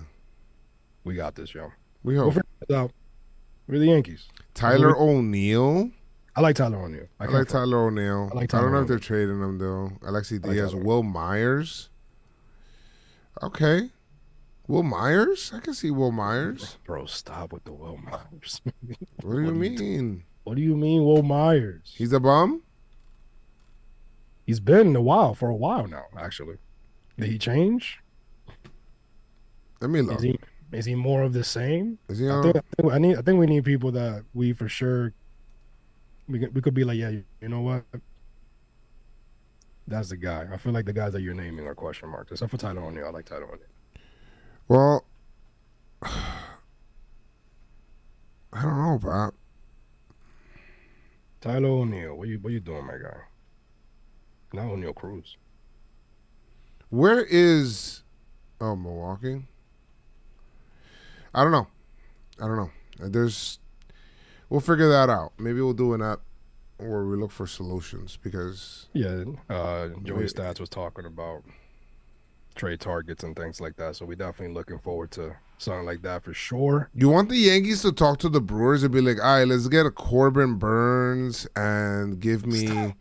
We got this, yo. We hope. We're the Yankees. Tyler O'Neill. I like Tyler O'Neill. I like Tyler O'Neill. I don't know if they're trading him, though. Alexi Diaz. Will Myers. Okay. Will Myers? I can see Will Myers. Bro, stop with the Will Myers. What do you mean? What do you mean, Will Myers? He's a bum? He's been for a while now, actually. Did he change? Let me look. Is he more of the same? Is he I think we need people that we for sure we could be like, yeah, you know what? That's the guy. I feel like the guys that you're naming are question marks. Except for Tyler O'Neill. I like Tyler O'Neill. Well, I don't know, Bob. Tyler O'Neill, what you doing, my guy? Not O'Neill Cruz. Where is Milwaukee? I don't know. We'll figure that out. Maybe we'll do an app where we look for solutions because Joey Stats was talking about trade targets and things like that. So we're definitely looking forward to something like that for sure. You want the Yankees to talk to the Brewers and be like, all right, let's get a Corbin Burns and give me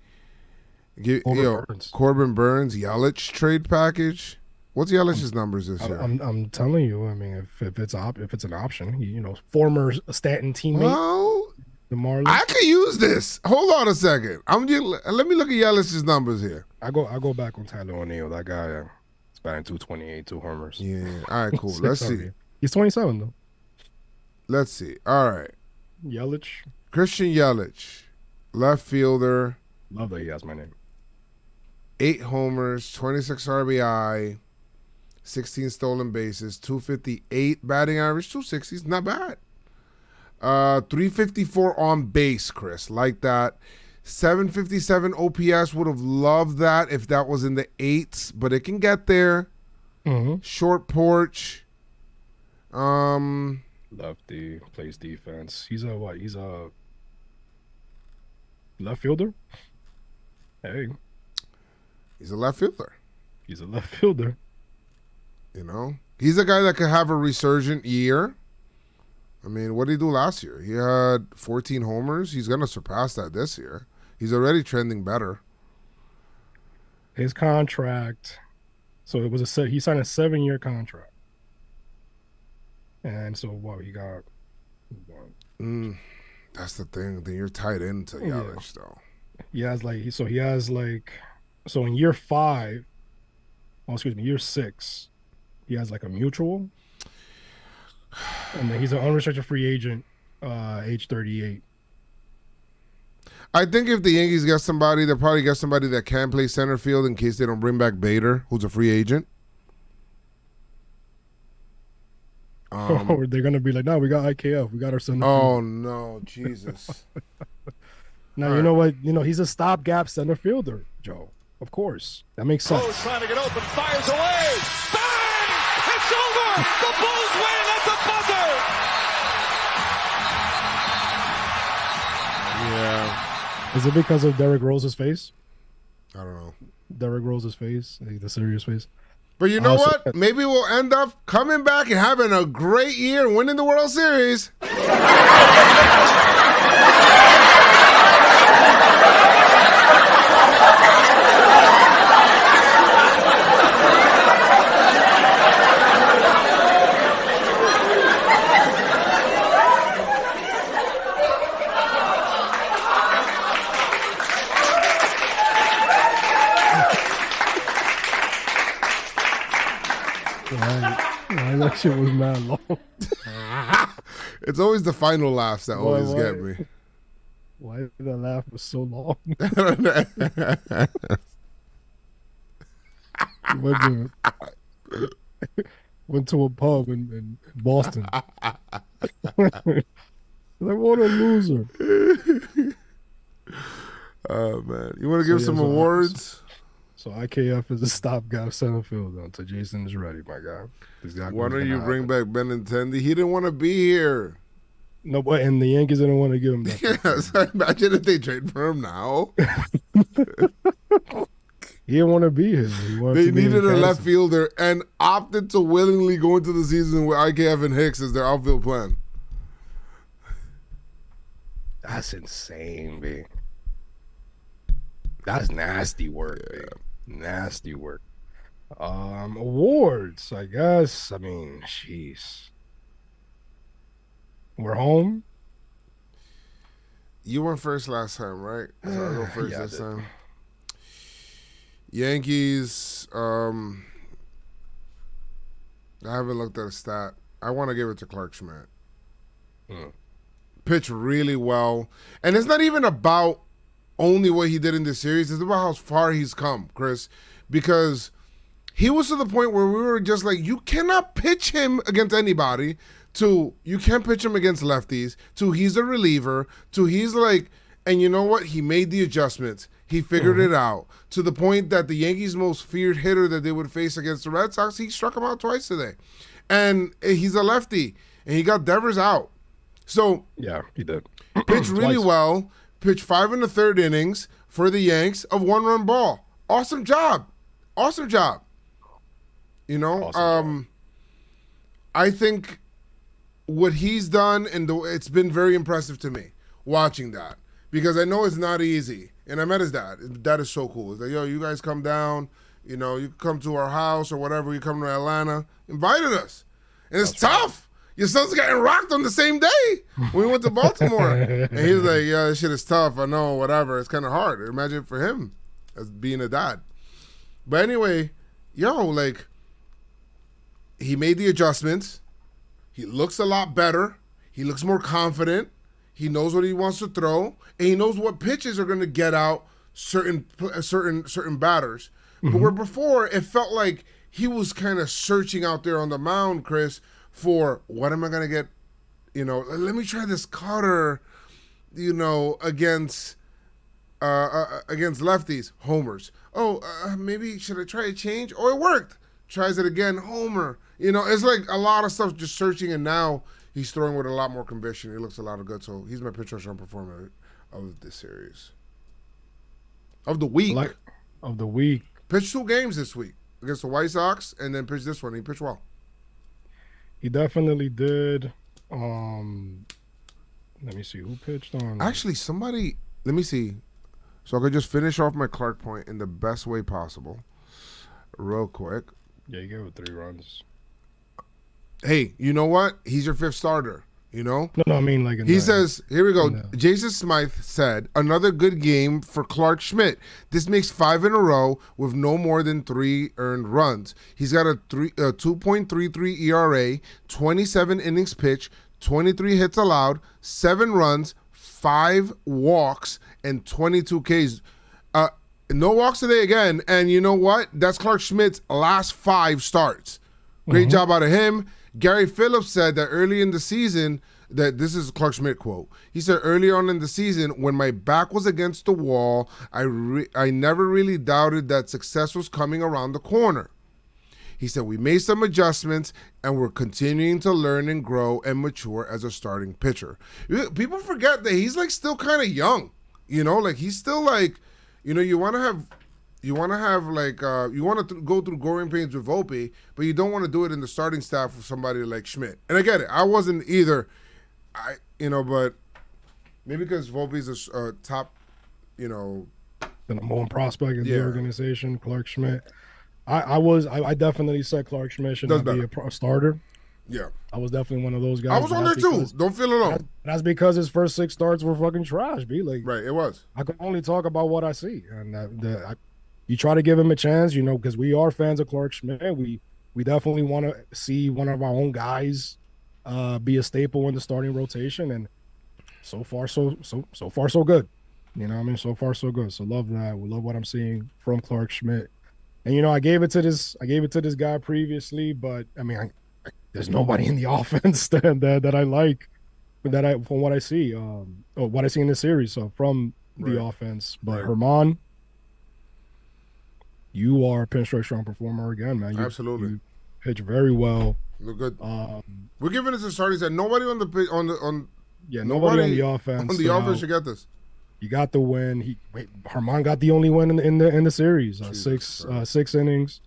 Corbin Burns Yelich trade package. What's Yelich's numbers this year? I'm telling you. I mean, if it's an option, former Stanton teammate. Well, the Marlins. I could use this. Hold on a second. Let me look at Yelich's numbers here. I go back on Tyler O'Neill. That guy is batting 228, 2 homers. Yeah. All right. Cool. Let's see. He's 27 though. Let's see. All right. Yelich. Christian Yelich, left fielder. Love that he has my name. 8 homers, 26 RBI. 16 stolen bases, 258 batting average, 260s, not bad. 354 on base, Chris, like that. 757 OPS. Would have loved that if that was in the 8s, but it can get there. Short porch. Lefty, plays defense. He's a what? He's a left fielder? Hey. He's a left fielder. He's a left fielder. You know? He's a guy that could have a resurgent year. I mean, what did he do last year? He had 14 homers. He's going to surpass that this year. He's already trending better. His contract, so it was he signed a 7-year contract. And so what he got? That's the thing. Then you're tied into Yelich, though. He has so in year 5, year 6, he has like a mutual. And then he's an unrestricted free agent, age 38. I think if the Yankees get somebody, they'll probably get somebody that can play center field in case they don't bring back Bader, who's a free agent. Or they're gonna be like, no, we got IKF, we got our center. Oh no, Jesus! Now you know what? You know he's a stopgap center fielder, Joe. Of course, that makes sense. Rose trying to get open, fires away. Bang! It's over. The Bulls win at the buzzer. Yeah. Is it because of Derrick Rose's face? I don't know. Derrick Rose's face, the serious face. But you know what? Maybe we'll end up coming back and having a great year and winning the World Series. That shit was mad long. It's always the final laughs that always get me. Why did that laugh was so long? Went to a pub in Boston. Like, what a loser. Oh, man. You want to give some awards? So IKF is a stopgap center fielder until Jason is ready, my guy. Why don't you bring back Benintendi? He didn't want to be here. No, but and the Yankees didn't want to give him that. Yeah, so imagine if they trade for him now. He didn't want to be here. They needed a left fielder and opted to willingly go into the season with IKF and Hicks as their outfield plan. That's insane, B. That's nasty work, B. Nasty work. Awards, I guess. I mean, jeez. We're home. You went first last time, right? So I'll go first this time. Yankees. I haven't looked at a stat. I want to give it to Clark Schmidt. Pitched really well. And it's not even about only what he did in this series. It's about how far he's come, Chris. Because he was to the point where we were just like, you cannot pitch him against anybody. To, you can't pitch him against lefties. To, he's a reliever. To, he's like, and you know what? He made the adjustments. He figured it out. To the point that the Yankees' most feared hitter that they would face against the Red Sox, he struck him out twice today. And he's a lefty. And he got Devers out. So, yeah, he did. Pitched really well. Pitched 5 1/3 innings for the Yanks of 1-run ball. Awesome job. Awesome job. You know, awesome job. I think what he's done, and it's been very impressive to me watching that, because I know it's not easy. And I met his dad. His dad is so cool. He's like, yo, you guys come down, you know, you come to our house or whatever, you come to Atlanta. Invited us. And it's tough. Your son's getting rocked on the same day when we went to Baltimore. And he's like, yeah, this shit is tough. I know, whatever. It's kind of hard. Imagine for him as being a dad. But anyway, like, he made the adjustments. He looks a lot better. He looks more confident. He knows what he wants to throw, and he knows what pitches are going to get out certain batters. But where before it felt like he was kind of searching out there on the mound, Chris, for what am I going to get? You know, let me try this cutter. You know, against against lefties, homers. Oh, maybe should I try a change? Oh, it worked. Tries it again, homer. You know, it's like a lot of stuff just searching, and now he's throwing with a lot more conviction. He looks a lot of good, so he's my PinstripeStrong performer of this series. Of the week. Of the week. Pitched 2 games this week against the White Sox, and then pitched this one. He pitched well. He definitely did. Let me see who pitched on. Actually, somebody. Let me see. So I could just finish off my Clark point in the best way possible, real quick. Yeah, you gave it 3 runs. Hey, you know what? He's your 5th starter. You know? No, I mean like he says, here we go. Jason Smythe said, another good game for Clark Schmidt. This makes 5 in a row with no more than 3 earned runs. He's got a 2.33 ERA, 27 innings pitched, 23 hits allowed, 7 runs, 5 walks, and 22 Ks. No walks today again. And you know what? That's Clark Schmidt's last 5 starts. Great job out of him. Gary Phillips said that early in the season, that this is a Clark Schmidt quote. He said, early on in the season, when my back was against the wall, I never really doubted that success was coming around the corner. He said, we made some adjustments, and we're continuing to learn and grow and mature as a starting pitcher. People forget that he's like still kind of young. You know, like he's still like, you know, you want to go through growing pains with Volpe, but you don't want to do it in the starting staff with somebody like Schmidt. And I get it. I wasn't either. But maybe because Volpe's a top, the number 1 prospect in the organization, Clark Schmidt. I definitely said Clark Schmidt should not be a starter. Yeah. I was definitely one of those guys. I was on there too. Don't feel alone. That's because his first 6 starts were fucking trash, B. Like, right, it was. I can only talk about what I see. And you try to give him a chance, because we are fans of Clark Schmidt. We definitely want to see one of our own guys be a staple in the starting rotation. And so far, so good. You know what I mean? So far, so good. So love that. We love what I'm seeing from Clark Schmidt. And I gave it to this guy previously, but I mean, there's nobody in the offense that I like, from what I see, or what I see in this series. So from the offense, but Herman, you are a PinstripeStrong performer again, man. Absolutely, you pitch very well. Look good. We're giving this a start. He said nobody nobody on the offense. On the offense should get this. You got the win. Herman got the only win in the series. 6 innings,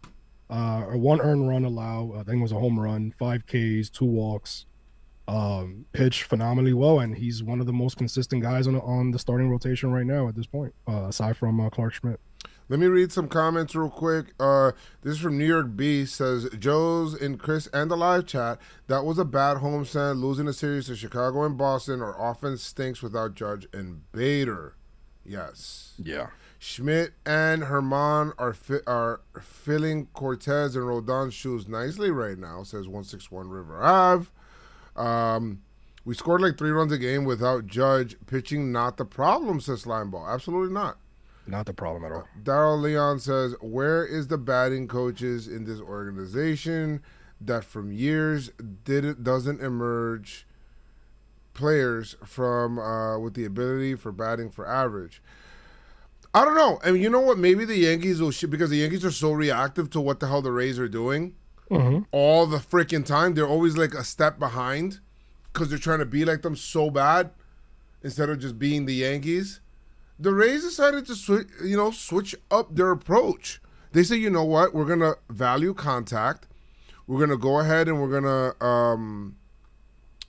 1 earned run allowed. I think it was a home run, 5 Ks, 2 walks. Pitched phenomenally well, and he's one of the most consistent guys on the starting rotation right now at this point, aside from Clark Schmidt. Let me read some comments real quick. This is from New York B. Says, Joe's and Chris and the live chat, that was a bad homestand. Losing a series to Chicago and Boston. Our offense stinks without Judge and Bader. Yes. Yeah. Schmidt and Herman are filling Cortez and Rodon's shoes nicely right now, says 161 River Ave. We scored like 3 runs a game without Judge. Pitching not the problem, says Slimeball. Absolutely not. Not the problem at all. Daryl Leon says, where is the batting coaches in this organization that from years doesn't emerge players from with the ability for batting for average? I don't know. I mean, you know what? Maybe the Yankees will because the Yankees are so reactive to what the hell the Rays are doing all the freaking time. They're always like a step behind because they're trying to be like them so bad instead of just being the Yankees. The Rays decided to switch up their approach. They say, you know what? We're going to value contact. We're going to go ahead and we're going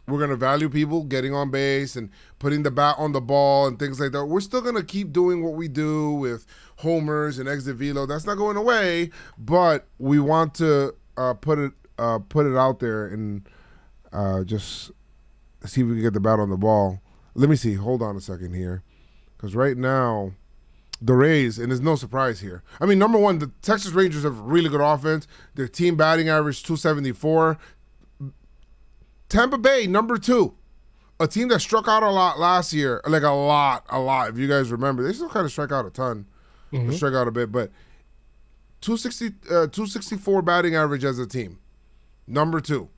to value people getting on base and putting the bat on the ball and things like that. We're still going to keep doing what we do with homers and exit velo. That's not going away, but we want to put it out there and just see if we can get the bat on the ball. Let me see. Hold on a second here. Because right now, the Rays, and there's no surprise here. I mean, number one, the Texas Rangers have really good offense. Their team batting average, 274. Tampa Bay, number 2. A team that struck out a lot last year. Like a lot. If you guys remember. They still kind of strike out a ton. They strike out a bit. But 264 batting average as a team. Number 2.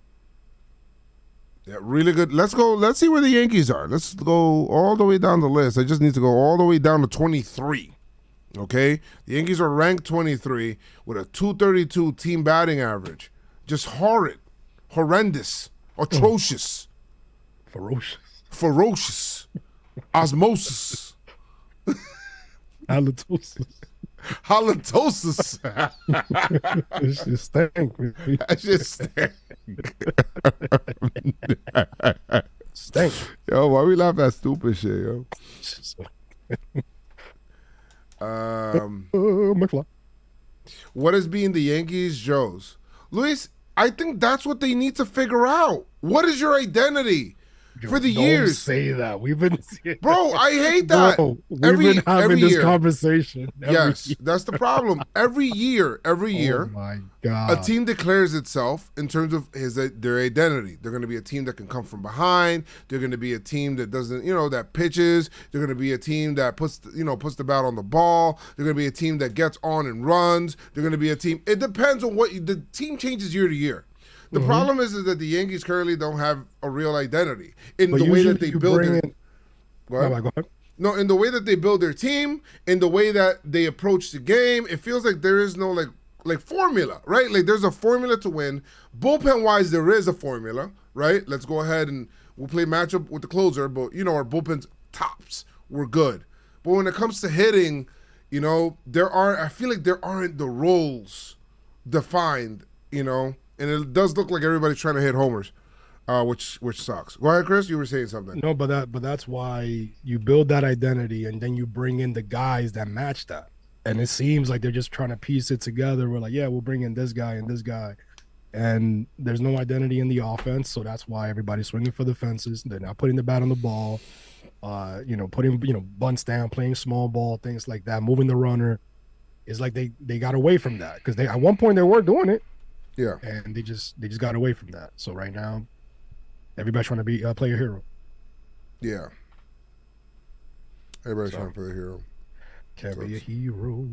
Yeah, really good. Let's go. Let's see where the Yankees are. Let's go all the way down the list. I just need to go all the way down to 23. Okay? The Yankees are ranked 23 with a 232 team batting average. Just horrid. Horrendous. Atrocious. Ferocious. Osmosis. Halitosis. It's just stank. That just Stank. Yo, why we laugh at stupid shit, yo? McFly. What is being the Yankees, Joe's? Luis, I think that's what they need to figure out. What is your identity? For the Don't years. say that. We've been Bro, I hate that. Bro, we've been having this conversation. Yes, that's the problem. Every year, Oh my God. a team declares itself in terms of their identity. They're going to be a team that can come from behind. They're going to be a team that doesn't, that pitches. They're going to be a team that puts the bat on the ball. They're going to be a team that gets on and runs. They're going to be a team. It depends on the team changes year to year. The problem is that the Yankees currently don't have a real identity in the way that they build it. Go ahead. No, in the way that they build their team, in the way that they approach the game, it feels like there is no like formula, right? Like there's a formula to win. Bullpen wise, there is a formula, right? Let's go ahead and we'll play matchup with the closer, but our bullpen's tops. We're good. But when it comes to hitting, I feel like there aren't the roles defined, and it does look like everybody's trying to hit homers, which sucks. Go ahead, Chris. You were saying something. No, but that's why you build that identity and then you bring in the guys that match that. And it seems like they're just trying to piece it together. We're like, yeah, we'll bring in this guy and this guy. And there's no identity in the offense, so that's why everybody's swinging for the fences. They're not putting the bat on the ball, putting bunts down, playing small ball, things like that, moving the runner. It's like they got away from that because at one point they were doing it. Yeah, and they just got away from that. So right now, everybody's trying to play a hero. Yeah, everybody's trying to play a hero. Can't be a hero.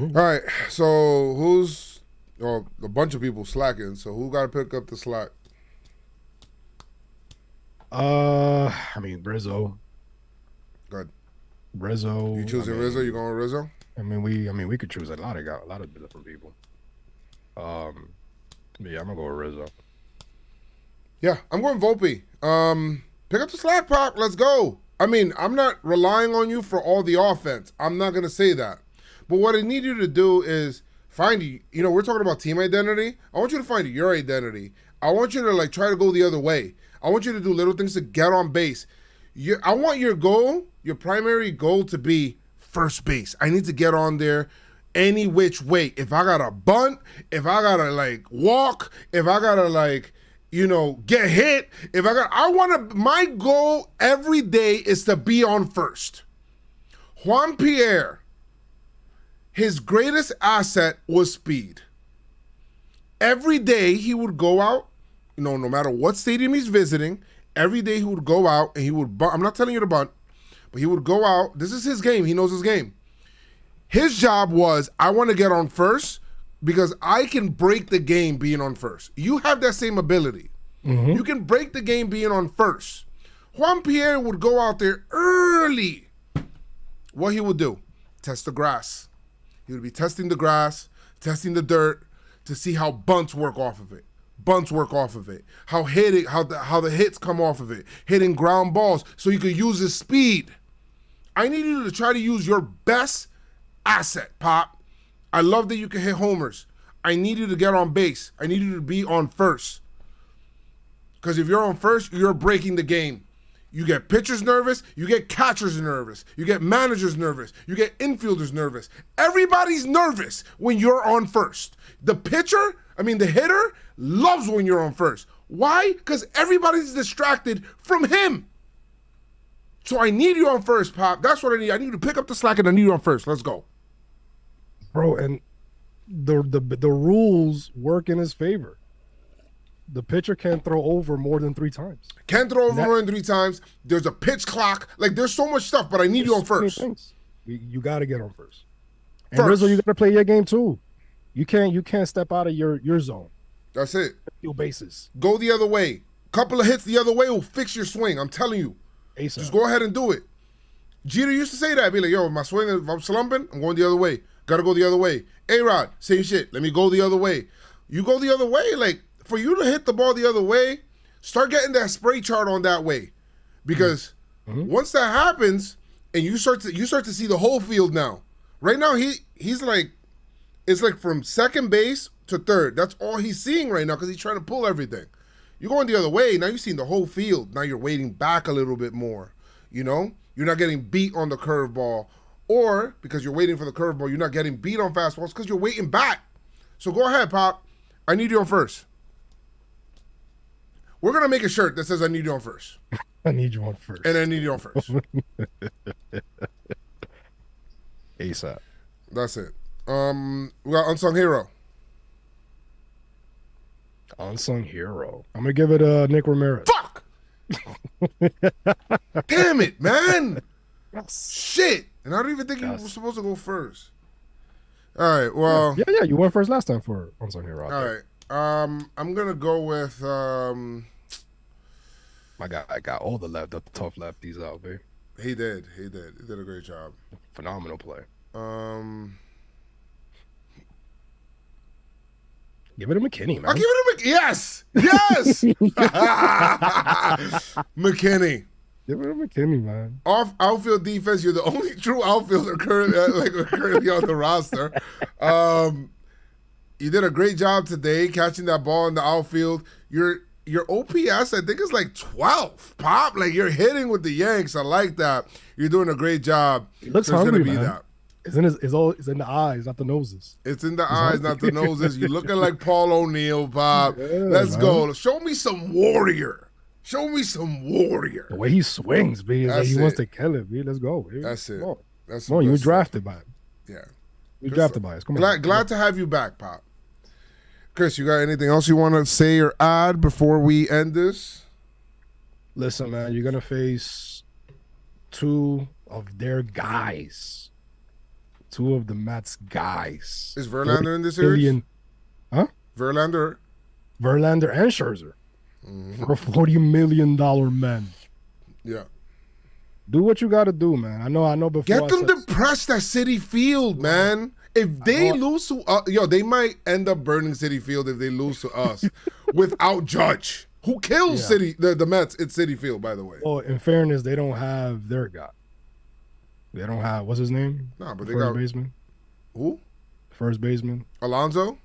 All right, so who's? Well, a bunch of people slacking. So who got to pick up the slack? Rizzo. Good. Rizzo. You choosing Rizzo? You going with Rizzo? We could choose a lot of different people. Yeah, I'm gonna go with Rizzo. Yeah, I'm going Volpe. Pick up the slack, Pop. Let's go. I'm not relying on you for all the offense. I'm not gonna say that. But what I need you to do is find we're talking about team identity. I want you to find your identity. I want you to try to go the other way. I want you to do little things to get on base. I want your primary goal to be first base. I need to get on there any which way. If I gotta bunt, if I gotta walk, if I gotta get hit, my goal every day is to be on first. Juan Pierre, his greatest asset was speed. Every day he would go out, no matter what stadium he's visiting, every day he would go out and he would bunt. I'm not telling you to bunt, but he would go out. This is his game. He knows his game. His job was, I want to get on first because I can break the game being on first. You have that same ability. Mm-hmm. You can break the game being on first. Juan Pierre would go out there early. What he would do? Test the grass. He would be testing the grass, testing the dirt to see how bunts work off of it. How the hits come off of it. Hitting ground balls so you could use his speed. I need you to try to use your best asset, Pop. I love that you can hit homers. I need you to get on base. I need you to be on first. Because if you're on first, you're breaking the game. You get pitchers nervous, you get catchers nervous, you get managers nervous, you get infielders nervous. Everybody's nervous when you're on first. The hitter loves when you're on first. Why? Because everybody's distracted from him. So I need you on first, Pop. That's what I need. I need you to pick up the slack and I need you on first. Let's go. Bro, and the rules work in his favor. The pitcher can't throw over more than 3 times. Can't throw over more than 3 times. There's a pitch clock. There's so much stuff, but I need you on first. You got to get on first. And Rizzo, you got to play your game too. You can't step out of your zone. That's it. Steal bases. Go the other way. Couple of hits the other way will fix your swing. I'm telling you. ASAP. Just go ahead and do it. Jeter used to say that. Be like, yo, my swing, if I'm slumping, I'm going the other way. Got to go the other way. A-Rod, same shit. Let me go the other way. You go the other way. Like, for you to hit the ball the other way, start getting that spray chart on that way. Because once that happens, and you start to see the whole field now. Right now, he's like, it's like from second base to third. That's all he's seeing right now because he's trying to pull everything. You're going the other way. Now you've seen the whole field. Now you're waiting back a little bit more. You know? You're not getting beat on the curveball. Or, because you're waiting for the curveball, you're not getting beat on fastballs because you're waiting back. So go ahead, Pop. I need you on first. We're going to make a shirt that says I need you on first. I need you on first. And I need you on first. ASAP. That's it. We got Unsung Hero. Unsung hero. I'm gonna give it Nick Ramirez. Fuck! Damn it, man! Shit! And I don't even think you were supposed to go first. All right, well... Yeah, you went first last time for Unsung hero. All right. I'm gonna go with... I got all the tough lefties out, babe. He did a great job. Phenomenal play. Give it to McKinney, man. I'll give it to Yes! McKinney. Give it to McKinney, man. Off outfield defense, you're the only true outfielder currently on the roster. You did a great job today catching that ball in the outfield. Your OPS, I think, is like 12. Pop, like you're hitting with the Yanks. I like that. You're doing a great job. He looks hungry, man. It's in the eyes, not the noses. It's in the eyes, not the noses. You're looking like Paul O'Neill, Bob. Yeah, Let's go. Show me some warrior. The way he swings, B. Like he wants to kill it, B. Let's go, B. That's it. Come on, you were drafted by him. Yeah. You were drafted by us. Come on. Glad to have you back, Pop. Chris, you got anything else you want to say or add before we end this? Listen, man, you're going to face two of their guys. Two of the Mets guys. Is Verlander in this series? Huh? Verlander and Scherzer. For $40 million men. Yeah. Do what you got to do, man. I know before. Get them to press that Citi Field, man. If they lose to they might end up burning Citi Field if they lose to us without Judge. Who kills the Mets at Citi Field, by the way. Well, in fairness, they don't have their guy. They don't have, what's his name? Nah, but they first got baseman. Who? First baseman. Alonso?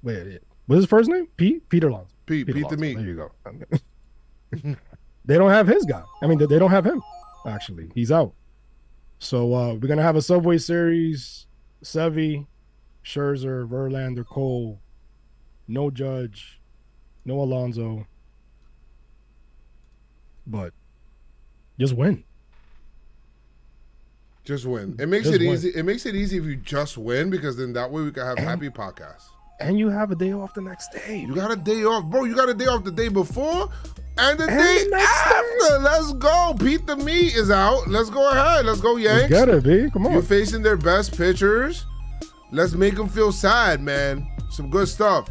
Wait, what's his first name? Peter Alonso. Pete Alonso. the meat. There you go. They don't have his guy. I mean, they don't have him, actually. He's out. So we're going to have a Subway Series. Sevy, Scherzer, Verlander, Cole. No Judge. No Alonso. But just win. Just win. It makes it easy. It makes it easy if you just win, because then that way we can have happy podcasts. And you have a day off the next day. You got a day off, bro. You got a day off the day before and the day after. Let's go. Pete the Meat is out. Let's go ahead. Let's go, Yanks. Let's get it, B. Come on. You're facing their best pitchers. Let's make them feel sad, man. Some good stuff.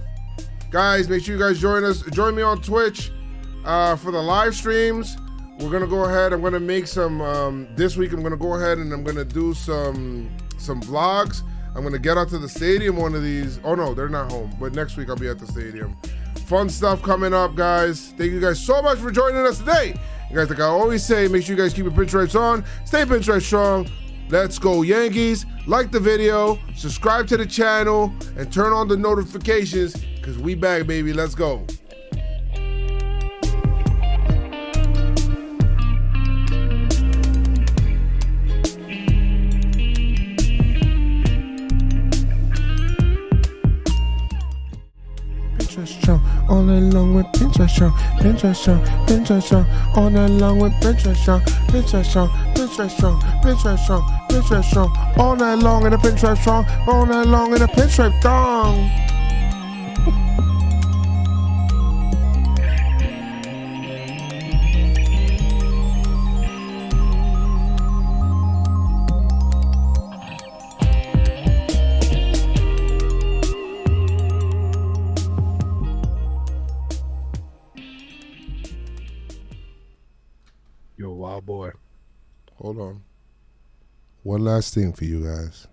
Guys, make sure you guys join us. Join me on Twitch for the live streams. We're going to go ahead. I'm going to make some, this week I'm going to go ahead and I'm going to do some vlogs. I'm going to get out to the stadium one of these. Oh, no, they're not home. But next week I'll be at the stadium. Fun stuff coming up, guys. Thank you guys so much for joining us today. You guys, like I always say, make sure you guys keep your pinstripes on. Stay pinstripe strong. Let's go, Yankees. Like the video, subscribe to the channel, and turn on the notifications, because we back, baby. Let's go. All night long with Pinstripe Strong, Pinstripe Strong, Pinstripe Strong. All night long with Pinstripe Strong, Pinstripe Strong, Pinstripe Strong, Pinstripe Strong, Pinstripe Strong. All night long in a Pinstripe Strong, all night long in a Pinstripe Thong. Hold on. One last thing for you guys.